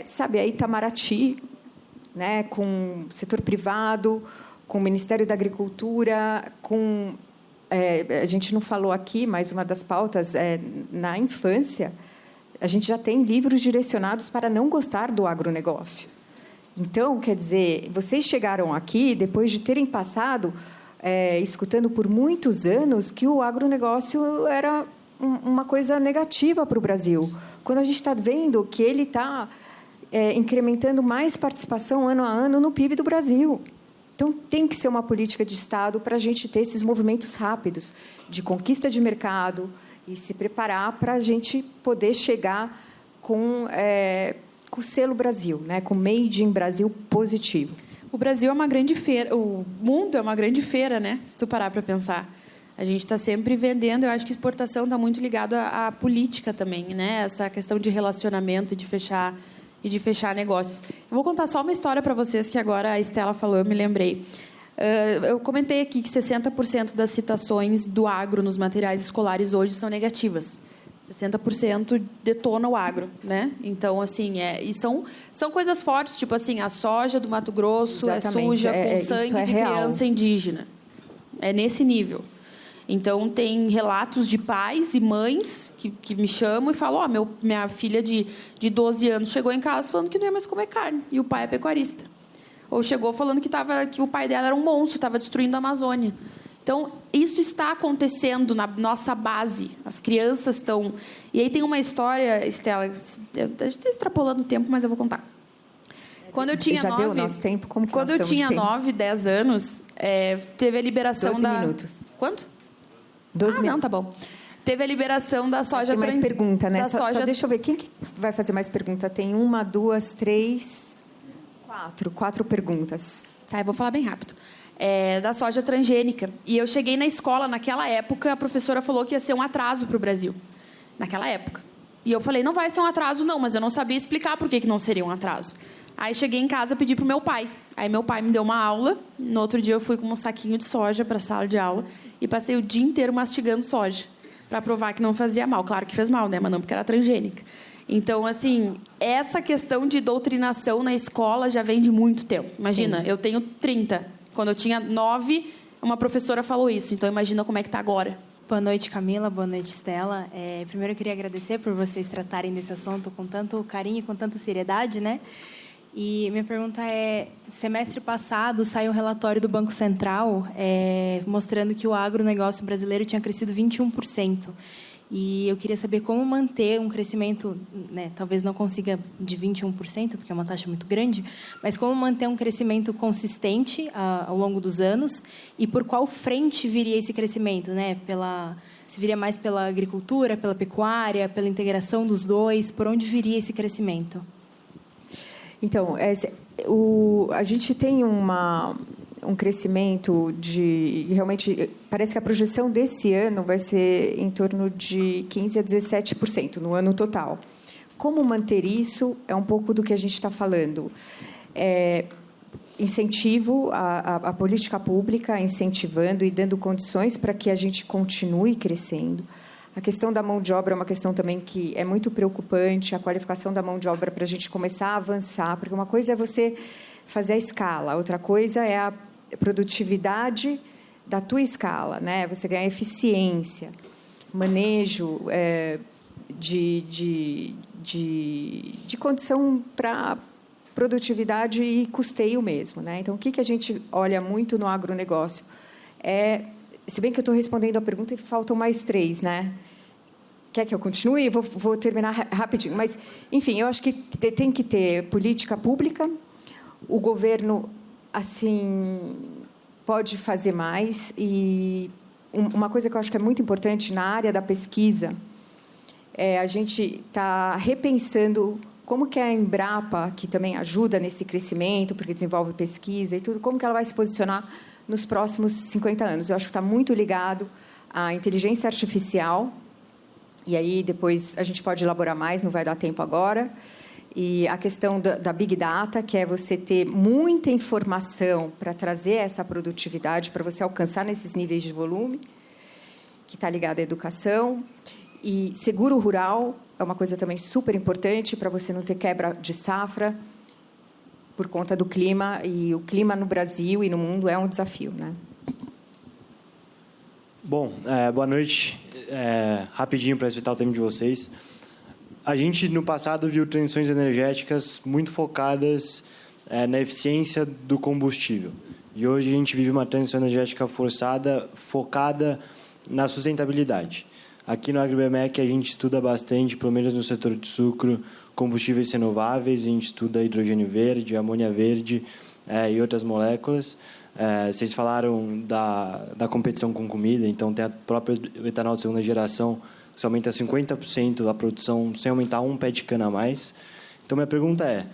sabe, a Itamaraty, né, com o setor privado, com o Ministério da Agricultura, com... a gente não falou aqui, mas uma das pautas na infância, a gente já tem livros direcionados para não gostar do agronegócio. Então, quer dizer, vocês chegaram aqui depois de terem passado, escutando por muitos anos, que o agronegócio era uma coisa negativa para o Brasil. Quando a gente está vendo que ele está incrementando mais participação ano a ano no PIB do Brasil. Então, tem que ser uma política de Estado para a gente ter esses movimentos rápidos de conquista de mercado e se preparar para a gente poder chegar com o selo Brasil, né, com Made in Brasil positivo. O Brasil é uma grande feira, o mundo é uma grande feira, né? Se tu parar para pensar. A gente está sempre vendendo. Eu acho que exportação está muito ligado à política também, né? Essa questão de relacionamento e de fechar negócios. Eu vou contar só uma história para vocês que agora a Estela falou, eu me lembrei. Eu comentei aqui que 60% das citações do agro nos materiais escolares hoje são negativas. 60% detona o agro, né? Então, assim, e são coisas fortes, tipo assim, a soja do Mato Grosso Exatamente. Suja com sangue de real. Criança indígena. É nesse nível. Então, tem relatos de pais e mães que me chamam e falam, minha filha de 12 anos chegou em casa falando que não ia mais comer carne, e o pai é pecuarista. Ou chegou falando que o pai dela era um monstro, estava destruindo a Amazônia. Então, isso está acontecendo na nossa base. As crianças estão... E aí tem uma história, Estela, a gente está extrapolando o tempo, mas eu vou contar. Quando eu tinha Já deu o nosso tempo? Como que quando nós eu tinha de tempo? 9, 10 anos, teve a liberação 12 minutos. Quanto? 12 minutos. Não, tá bom. Teve a liberação da soja... Tem mais pergunta, né? Só deixa eu ver. Quem que vai fazer mais pergunta? Tem 1, 2, 3, 4 perguntas. Tá, eu vou falar bem rápido. Da soja transgênica. E eu cheguei na escola, naquela época, a professora falou que ia ser um atraso para o Brasil. Naquela época. E eu falei, não vai ser um atraso, não, mas eu não sabia explicar por que não seria um atraso. Aí cheguei em casa e pedi para o meu pai. Aí meu pai me deu uma aula. No outro dia eu fui com um saquinho de soja para a sala de aula e passei o dia inteiro mastigando soja para provar que não fazia mal. Claro que fez mal, né? Mas não porque era transgênica. Então, assim, essa questão de doutrinação na escola já vem de muito tempo. Imagina, Sim. eu tenho 30. Quando eu tinha 9, uma professora falou isso. Então, imagina como é que está agora. Boa noite, Camila. Boa noite, Estela. Primeiro, eu queria agradecer por vocês tratarem desse assunto com tanto carinho e com tanta seriedade, né? E minha pergunta é, semestre passado saiu um relatório do Banco Central mostrando que o agronegócio brasileiro tinha crescido 21%. E eu queria saber como manter um crescimento, né, talvez não consiga de 21%, porque é uma taxa muito grande, mas como manter um crescimento consistente ao longo dos anos e por qual frente viria esse crescimento, né? Se viria mais pela agricultura, pela pecuária, pela integração dos dois, por onde viria esse crescimento? Então, a gente tem um crescimento de... Realmente, parece que a projeção desse ano vai ser em torno de 15% a 17% no ano total. Como manter isso é um pouco do que a gente está falando. Incentivo à política pública, incentivando e dando condições para que a gente continue crescendo. A questão da mão de obra é uma questão também que é muito preocupante, a qualificação da mão de obra para a gente começar a avançar, porque uma coisa é você fazer a escala, outra coisa é a produtividade da tua escala, né? Você ganhar eficiência, manejo de condição para produtividade e custeio mesmo, né? Então, o que a gente olha muito no agronegócio se bem que eu estou respondendo a pergunta e faltam mais 3, né? Quer que eu continue? Vou terminar rapidinho. Mas, enfim, eu acho que tem que ter política pública. O governo, assim, pode fazer mais. E uma coisa que eu acho que é muito importante na área da pesquisa a gente está repensando como que a Embrapa, que também ajuda nesse crescimento, porque desenvolve pesquisa e tudo, como que ela vai se posicionar nos próximos 50 anos. Eu acho que está muito ligado à inteligência artificial, e aí depois a gente pode elaborar mais, não vai dar tempo agora, e a questão da Big Data, que é você ter muita informação para trazer essa produtividade, para você alcançar nesses níveis de volume, que está ligado à educação, e seguro rural é uma coisa também super importante para você não ter quebra de safra, por conta do clima, e o clima no Brasil e no mundo é um desafio, né? Bom, boa noite. Rapidinho para respeitar o tempo de vocês. A gente, no passado, viu transições energéticas muito focadas na eficiência do combustível. E hoje a gente vive uma transição energética forçada, focada na sustentabilidade. Aqui no AgroBMEC a gente estuda bastante, pelo menos no setor de sucro, combustíveis renováveis, a gente estuda hidrogênio verde, amônia verde e outras moléculas. Vocês falaram da competição com comida, então tem a própria etanol de segunda geração, que aumenta 50% da produção sem aumentar um pé de cana a mais. Então, minha pergunta é,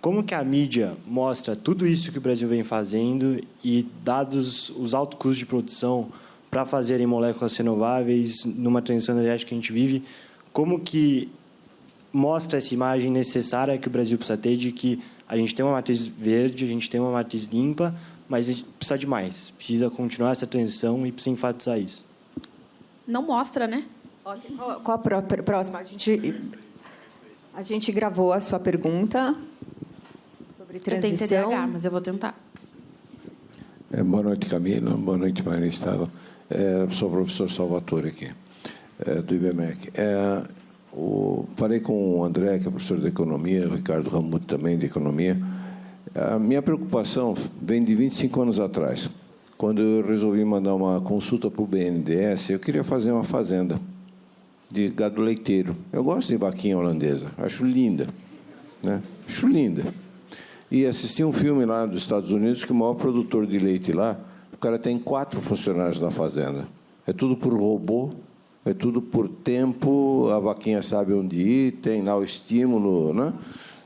como que a mídia mostra tudo isso que o Brasil vem fazendo e, dados os altos custos de produção para fazerem moléculas renováveis numa transição energética que a gente vive, como que mostra essa imagem necessária que o Brasil precisa ter de que a gente tem uma matriz verde, a gente tem uma matriz limpa, mas a gente precisa de mais, precisa continuar essa transição e precisa enfatizar isso? Não mostra, né? Qual a próxima? A gente gravou a sua pergunta sobre transição. Eu tenho TDAH, mas eu vou tentar. Boa noite, Camila. Boa noite, Maria Estela. Sou o professor Salvatore aqui, do IBMEC. Falei com o André, que é professor de Economia, o Ricardo Ramuto também, de Economia. A minha preocupação vem de 25 anos atrás, quando eu resolvi mandar uma consulta para o BNDES. Eu queria fazer uma fazenda de gado leiteiro. Eu gosto de vaquinha holandesa, acho linda, né? Acho linda. E assisti um filme lá dos Estados Unidos que o maior produtor de leite lá, o cara tem 4 funcionários na fazenda. É tudo por robô, é tudo por tempo, a vaquinha sabe onde ir, tem lá o estímulo, né?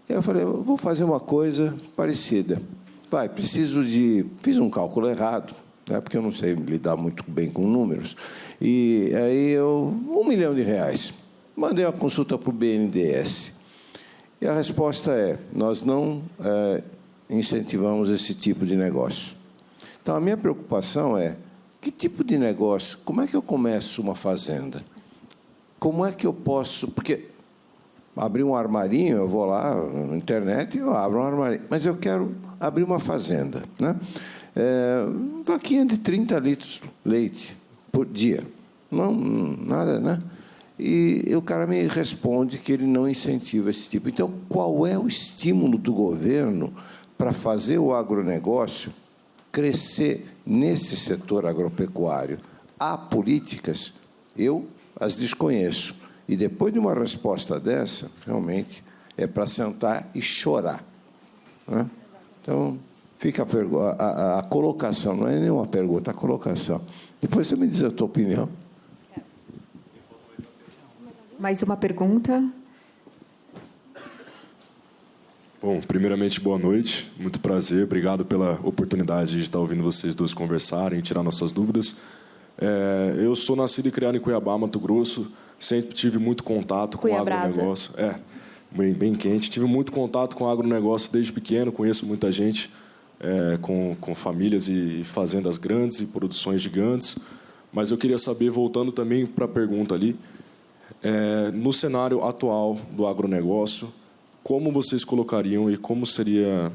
E eu falei, eu vou fazer uma coisa parecida. Fiz um cálculo errado, né, porque eu não sei lidar muito bem com números. E aí R$1 milhão. Mandei uma consulta para o BNDES. E a resposta é, nós não incentivamos esse tipo de negócio. Então, a minha preocupação é, que tipo de negócio, como é que eu começo uma fazenda? Como é que eu posso... Porque abrir um armarinho, eu vou lá na internet e eu abro um armarinho. Mas eu quero abrir uma fazenda, né? Vaquinha de 30 litros de leite por dia. Não, nada, né? E o cara me responde que ele não incentiva esse tipo. Então, qual é o estímulo do governo para fazer o agronegócio crescer nesse setor agropecuário? Há políticas, eu as desconheço. E depois de uma resposta dessa, realmente, é para sentar e chorar, né? Então, fica a colocação, não é nenhuma pergunta, a colocação. Depois você me diz a tua opinião. Mais uma pergunta? Bom, primeiramente, boa noite. Muito prazer. Obrigado pela oportunidade de estar ouvindo vocês dois conversarem e tirar nossas dúvidas. Eu sou nascido e criado em Cuiabá, Mato Grosso. Sempre tive muito contato com o agronegócio. Bem quente. Tive muito contato com o agronegócio desde pequeno. Conheço muita gente com famílias e fazendas grandes e produções gigantes. Mas eu queria saber, voltando também para a pergunta ali, no cenário atual do agronegócio, como vocês colocariam e qual seria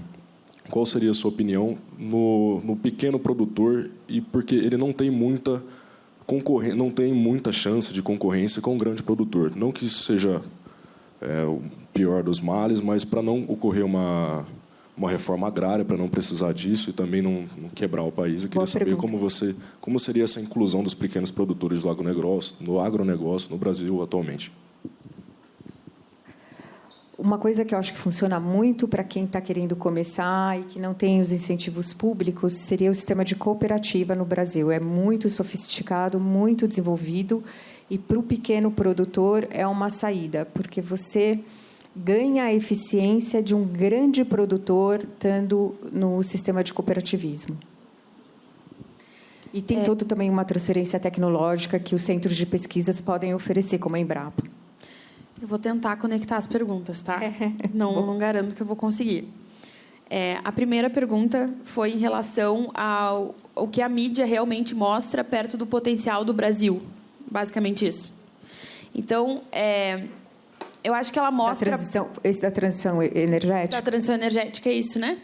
a sua opinião no pequeno produtor, e porque ele não tem muita chance de concorrência com o grande produtor? Não que isso seja o pior dos males, mas para não ocorrer uma reforma agrária, para não precisar disso e também não quebrar o país. Eu queria saber como seria essa inclusão dos pequenos produtores do agronegócio no Brasil atualmente. Uma coisa que eu acho que funciona muito para quem está querendo começar e que não tem os incentivos públicos seria o sistema de cooperativa no Brasil. É muito sofisticado, muito desenvolvido, e para o pequeno produtor é uma saída, porque você ganha a eficiência de um grande produtor estando no sistema de cooperativismo. E tem todo também uma transferência tecnológica que os centros de pesquisas podem oferecer, como a Embrapa. Eu vou tentar conectar as perguntas, tá? Não garanto que eu vou conseguir. A primeira pergunta foi em relação ao que a mídia realmente mostra perto do potencial do Brasil. Basicamente isso. Então, eu acho que ela mostra... Da transição energética? Da transição energética, é isso, né?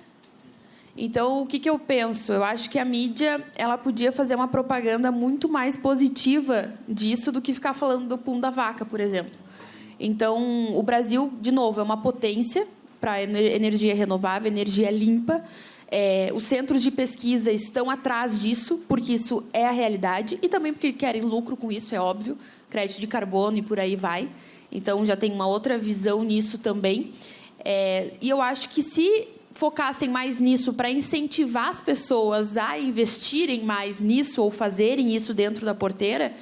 Então, o que eu penso? Eu acho que a mídia ela podia fazer uma propaganda muito mais positiva disso do que ficar falando do pum da vaca, por exemplo. Então, o Brasil, de novo, é uma potência para energia renovável, energia limpa. Os centros de pesquisa estão atrás disso, porque isso é a realidade, e também porque querem lucro com isso, é óbvio, crédito de carbono e por aí vai. Então, já tem uma outra visão nisso também. E eu acho que se focassem mais nisso para incentivar as pessoas a investirem mais nisso ou fazerem isso dentro da porteira,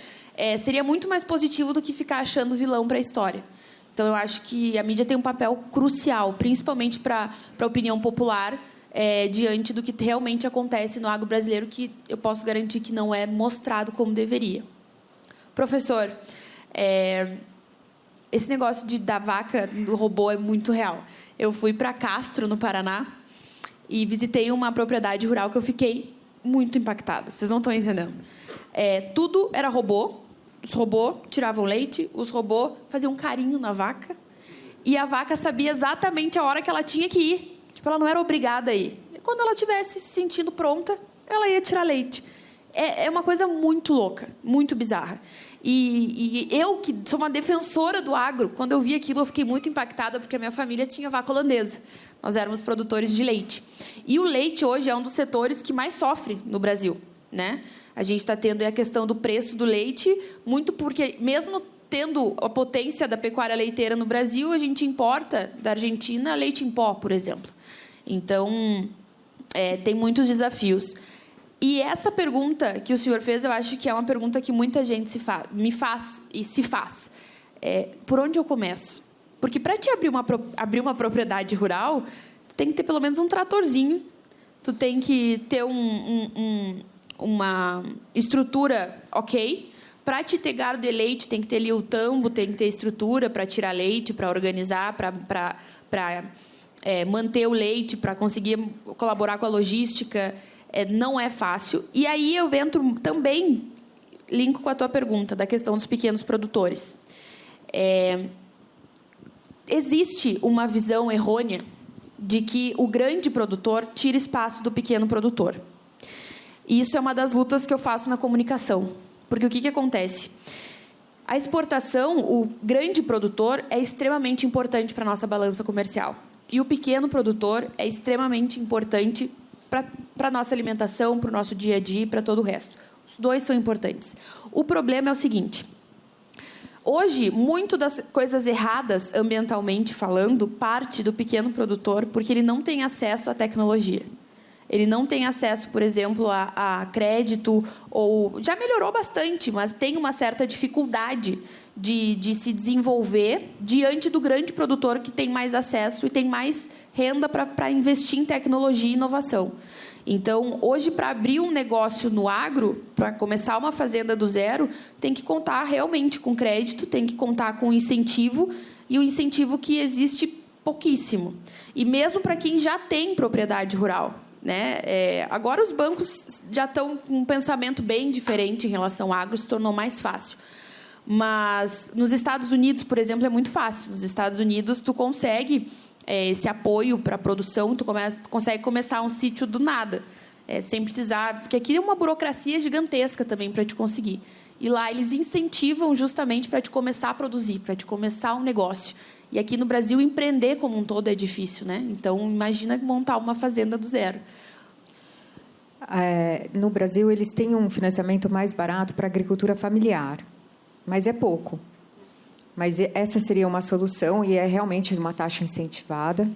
seria muito mais positivo do que ficar achando vilão para a história. Então, eu acho que a mídia tem um papel crucial, principalmente para a opinião popular, diante do que realmente acontece no agro brasileiro, que eu posso garantir que não é mostrado como deveria. Professor, esse negócio da vaca, do robô, é muito real. Eu fui para Castro, no Paraná, e visitei uma propriedade rural que eu fiquei muito impactada. Vocês não estão entendendo. Tudo era robô. Os robôs tiravam leite, os robôs faziam um carinho na vaca, e a vaca sabia exatamente a hora que ela tinha que ir. Tipo, ela não era obrigada a ir. E quando ela estivesse se sentindo pronta, ela ia tirar leite. É uma coisa muito louca, muito bizarra. E eu, que sou uma defensora do agro, quando eu vi aquilo, eu fiquei muito impactada, porque a minha família tinha vaca holandesa. Nós éramos produtores de leite. E o leite, hoje, é um dos setores que mais sofre no Brasil, né? A gente está tendo a questão do preço do leite, muito porque, mesmo tendo a potência da pecuária leiteira no Brasil, a gente importa da Argentina leite em pó, por exemplo. Então, tem muitos desafios. E essa pergunta que o senhor fez, eu acho que é uma pergunta que muita gente me faz e se faz. Por onde eu começo? Porque para te abrir uma propriedade rural, tu tem que ter pelo menos um tratorzinho, tu tem que ter uma estrutura ok. Para te ter gado de leite, tem que ter ali o tambo, tem que ter estrutura para tirar leite, para organizar, para manter o leite, para conseguir colaborar com a logística. Não é fácil. E aí eu entro também, linko com a tua pergunta, da questão dos pequenos produtores. existe uma visão errônea de que o grande produtor tira espaço do pequeno produtor. E isso é uma das lutas que eu faço na comunicação. Porque o que acontece? A exportação, o grande produtor, é extremamente importante para a nossa balança comercial. E o pequeno produtor é extremamente importante para a nossa alimentação, para o nosso dia a dia e para todo o resto. Os dois são importantes. O problema é o seguinte: hoje, muito das coisas erradas, ambientalmente falando, parte do pequeno produtor porque ele não tem acesso à tecnologia. Ele não tem acesso, por exemplo, a crédito, ou já melhorou bastante, mas tem uma certa dificuldade de se desenvolver diante do grande produtor que tem mais acesso e tem mais renda para investir em tecnologia e inovação. Então, hoje, para abrir um negócio no agro, para começar uma fazenda do zero, tem que contar realmente com crédito, tem que contar com incentivo, e o incentivo que existe pouquíssimo. E mesmo para quem já tem propriedade rural. Né? Agora os bancos já estão com um pensamento bem diferente em relação ao agro, se tornou mais fácil. Mas nos Estados Unidos, por exemplo, é muito fácil. Nos Estados Unidos, tu consegue esse apoio para a produção, tu consegue começar um sítio do nada, sem precisar... Porque aqui é uma burocracia gigantesca também para te conseguir. E lá eles incentivam justamente para te começar a produzir, para te começar um negócio. E aqui no Brasil, empreender como um todo é difícil, né? Então, imagina montar uma fazenda do zero. No Brasil, eles têm um financiamento mais barato para a agricultura familiar, mas é pouco. Mas essa seria uma solução e é realmente uma taxa incentivada.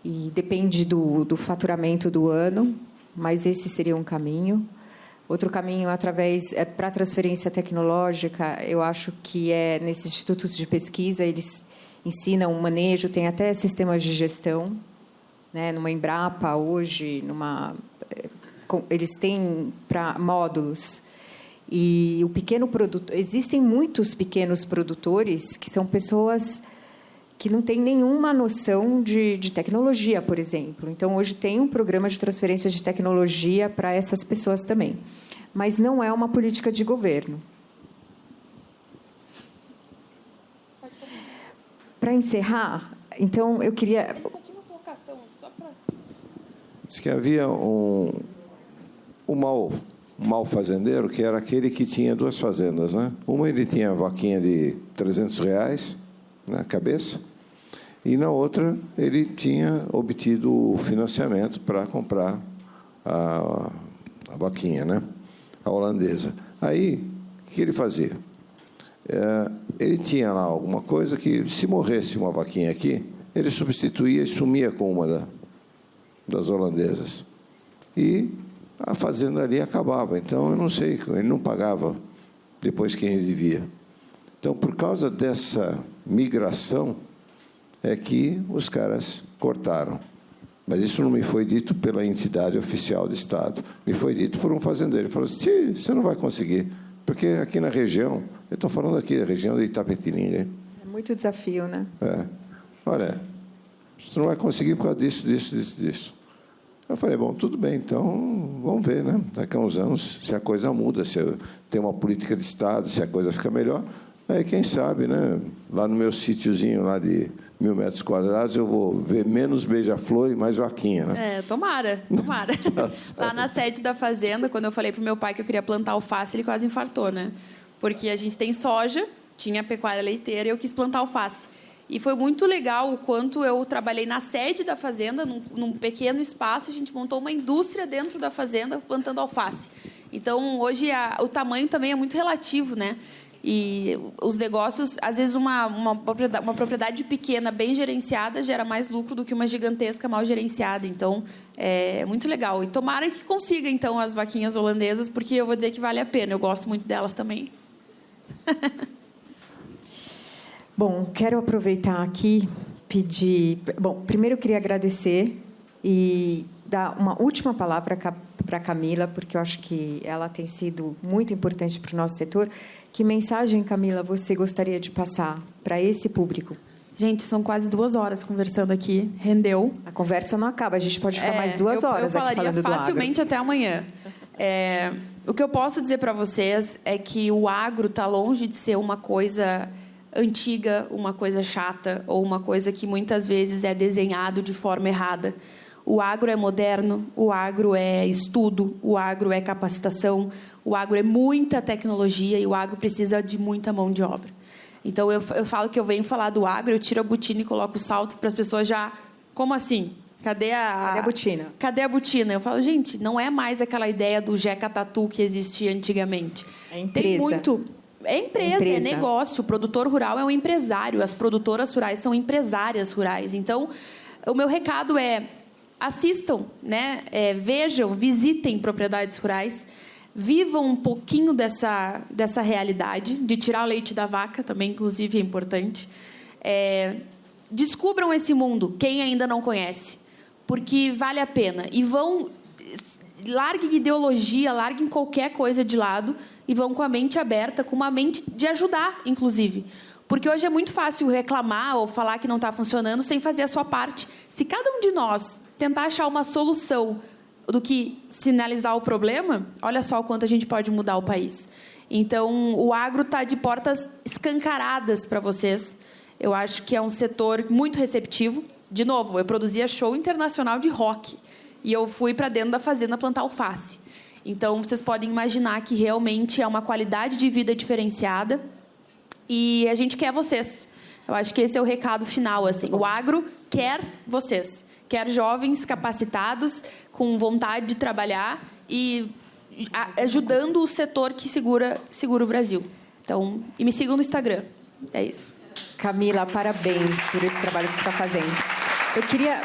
E depende do faturamento do ano, mas esse seria um caminho. Outro caminho, para a transferência tecnológica, eu acho que nesses institutos de pesquisa, eles ensinam um manejo, tem até sistemas de gestão, né? Numa Embrapa, hoje, eles têm para módulos. E o pequeno produtor... Existem muitos pequenos produtores que são pessoas que não têm nenhuma noção de tecnologia, por exemplo. Então, hoje tem um programa de transferência de tecnologia para essas pessoas também. Mas não é uma política de governo. Para encerrar, então, eu queria... Só tinha uma colocação, só para... Diz que havia um mau fazendeiro, que era aquele que tinha duas fazendas, né? Uma ele tinha a vaquinha de R$300 na cabeça, e na outra ele tinha obtido o financiamento para comprar a vaquinha, né? A holandesa. Aí, o que ele fazia? Ele tinha lá alguma coisa que, se morresse uma vaquinha aqui, ele substituía e sumia com uma das holandesas. E a fazenda ali acabava. Então, eu não sei, ele não pagava depois quem ele devia. Então, por causa dessa migração, é que os caras cortaram. Mas isso não me foi dito pela entidade oficial do Estado. Me foi dito por um fazendeiro. Ele falou assim: você não vai conseguir, porque aqui na região, eu estou falando aqui da região de Itapetininga. É muito desafio, né? Olha, você não vai conseguir por causa disso. Eu falei, bom, tudo bem, então vamos ver, né? Daqui a uns anos, se a coisa muda, se tem uma política de Estado, se a coisa fica melhor, aí quem sabe, né? Lá no meu sítiozinho lá de 1.000 metros quadrados, eu vou ver menos beija-flor e mais vaquinha, né? Tomara. Lá na sede da fazenda, quando eu falei para o meu pai que eu queria plantar alface, ele quase infartou, né? Porque a gente tem soja, tinha pecuária leiteira e eu quis plantar alface. E foi muito legal o quanto eu trabalhei na sede da fazenda, num pequeno espaço, a gente montou uma indústria dentro da fazenda plantando alface. Então, hoje, o tamanho também é muito relativo, né? E os negócios, às vezes, uma propriedade pequena, bem gerenciada, gera mais lucro do que uma gigantesca mal gerenciada. Então, é muito legal. E tomara que consiga, então, as vaquinhas holandesas, porque eu vou dizer que vale a pena. Eu gosto muito delas também. Bom, quero aproveitar aqui, pedir... Bom, primeiro eu queria agradecer e dar uma última palavra para a Camila, porque eu acho que ela tem sido muito importante para o nosso setor. Que mensagem, Camila, você gostaria de passar para esse público? Gente, são quase 2 horas conversando aqui. Rendeu. A conversa não acaba, a gente pode ficar mais 2 horas aqui falando do agro. Eu falaria facilmente até amanhã. O que eu posso dizer para vocês é que o agro está longe de ser uma coisa antiga, uma coisa chata ou uma coisa que muitas vezes é desenhado de forma errada. O agro é moderno, o agro é estudo, o agro é capacitação, o agro é muita tecnologia e o agro precisa de muita mão de obra. Então, eu falo que eu venho falar do agro, eu tiro a botina e coloco o salto para as pessoas já... Como assim? Cadê a botina? Cadê a botina? Eu falo, gente, não é mais aquela ideia do Jeca Tatu que existia antigamente. É empresa. Tem muito... É empresa, é negócio. O produtor rural é um empresário. As produtoras rurais são empresárias rurais. Então, o meu recado é... Assistam, né? Vejam, visitem propriedades rurais, vivam um pouquinho dessa realidade, de tirar o leite da vaca, também, inclusive, é importante. Descubram esse mundo, quem ainda não conhece, porque vale a pena. E larguem ideologia, larguem qualquer coisa de lado e vão com a mente aberta, com uma mente de ajudar, inclusive. Porque hoje é muito fácil reclamar ou falar que não está funcionando sem fazer a sua parte. Se cada um de nós tentar achar uma solução do que sinalizar o problema, olha só o quanto a gente pode mudar o país. Então, o agro está de portas escancaradas para vocês. Eu acho que é um setor muito receptivo. De novo, eu produzia show internacional de rock. E eu fui para dentro da fazenda plantar alface. Então, vocês podem imaginar que realmente é uma qualidade de vida diferenciada. E a gente quer vocês. Eu acho que esse é o recado final. Assim. O agro quer vocês. Quer jovens capacitados, com vontade de trabalhar e ajudando o setor que segura o Brasil. Então, e me sigam no Instagram. É isso. Camila, parabéns por esse trabalho que você está fazendo. Eu queria...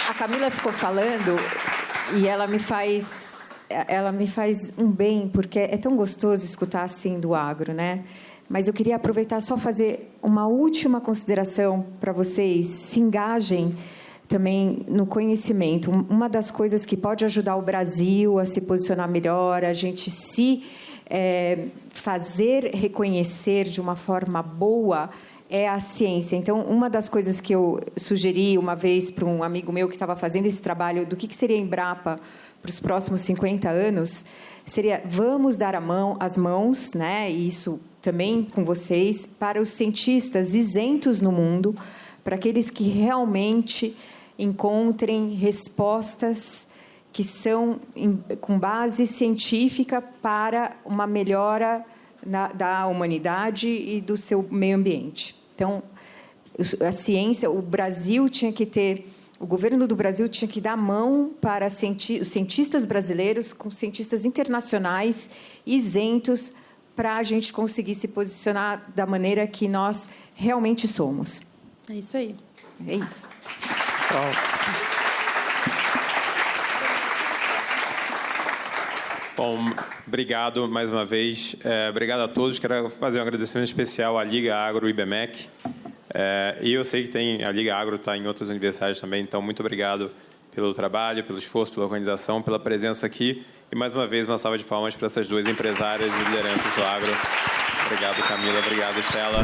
A Camila ficou falando e ela me faz um bem, porque é tão gostoso escutar assim do agro, né? Mas eu queria aproveitar só fazer uma última consideração para vocês. Se engajem também no conhecimento. Uma das coisas que pode ajudar o Brasil a se posicionar melhor, a gente se fazer reconhecer de uma forma boa, é a ciência. Então, uma das coisas que eu sugeri uma vez para um amigo meu que estava fazendo esse trabalho do que seria a Embrapa para os próximos 50 anos, seria: vamos dar as mãos, né? E isso também com vocês, para os cientistas isentos no mundo, para aqueles que realmente encontrem respostas que são com base científica para uma melhora da humanidade e do seu meio ambiente. Então, a ciência, o Brasil tinha que ter, o governo do Brasil tinha que dar mão para os cientistas brasileiros com cientistas internacionais isentos para a gente conseguir se posicionar da maneira que nós realmente somos. É isso aí. É isso. Bom, obrigado mais uma vez. Obrigado a todos. Quero fazer um agradecimento especial à Liga Agro e IBMEC. E eu sei que a Liga Agro está em outras universidades também, então muito obrigado pelo trabalho, pelo esforço, pela organização, pela presença aqui. E, mais uma vez, uma salva de palmas para essas duas empresárias e lideranças do agro. Obrigado, Camila. Obrigado, Estela.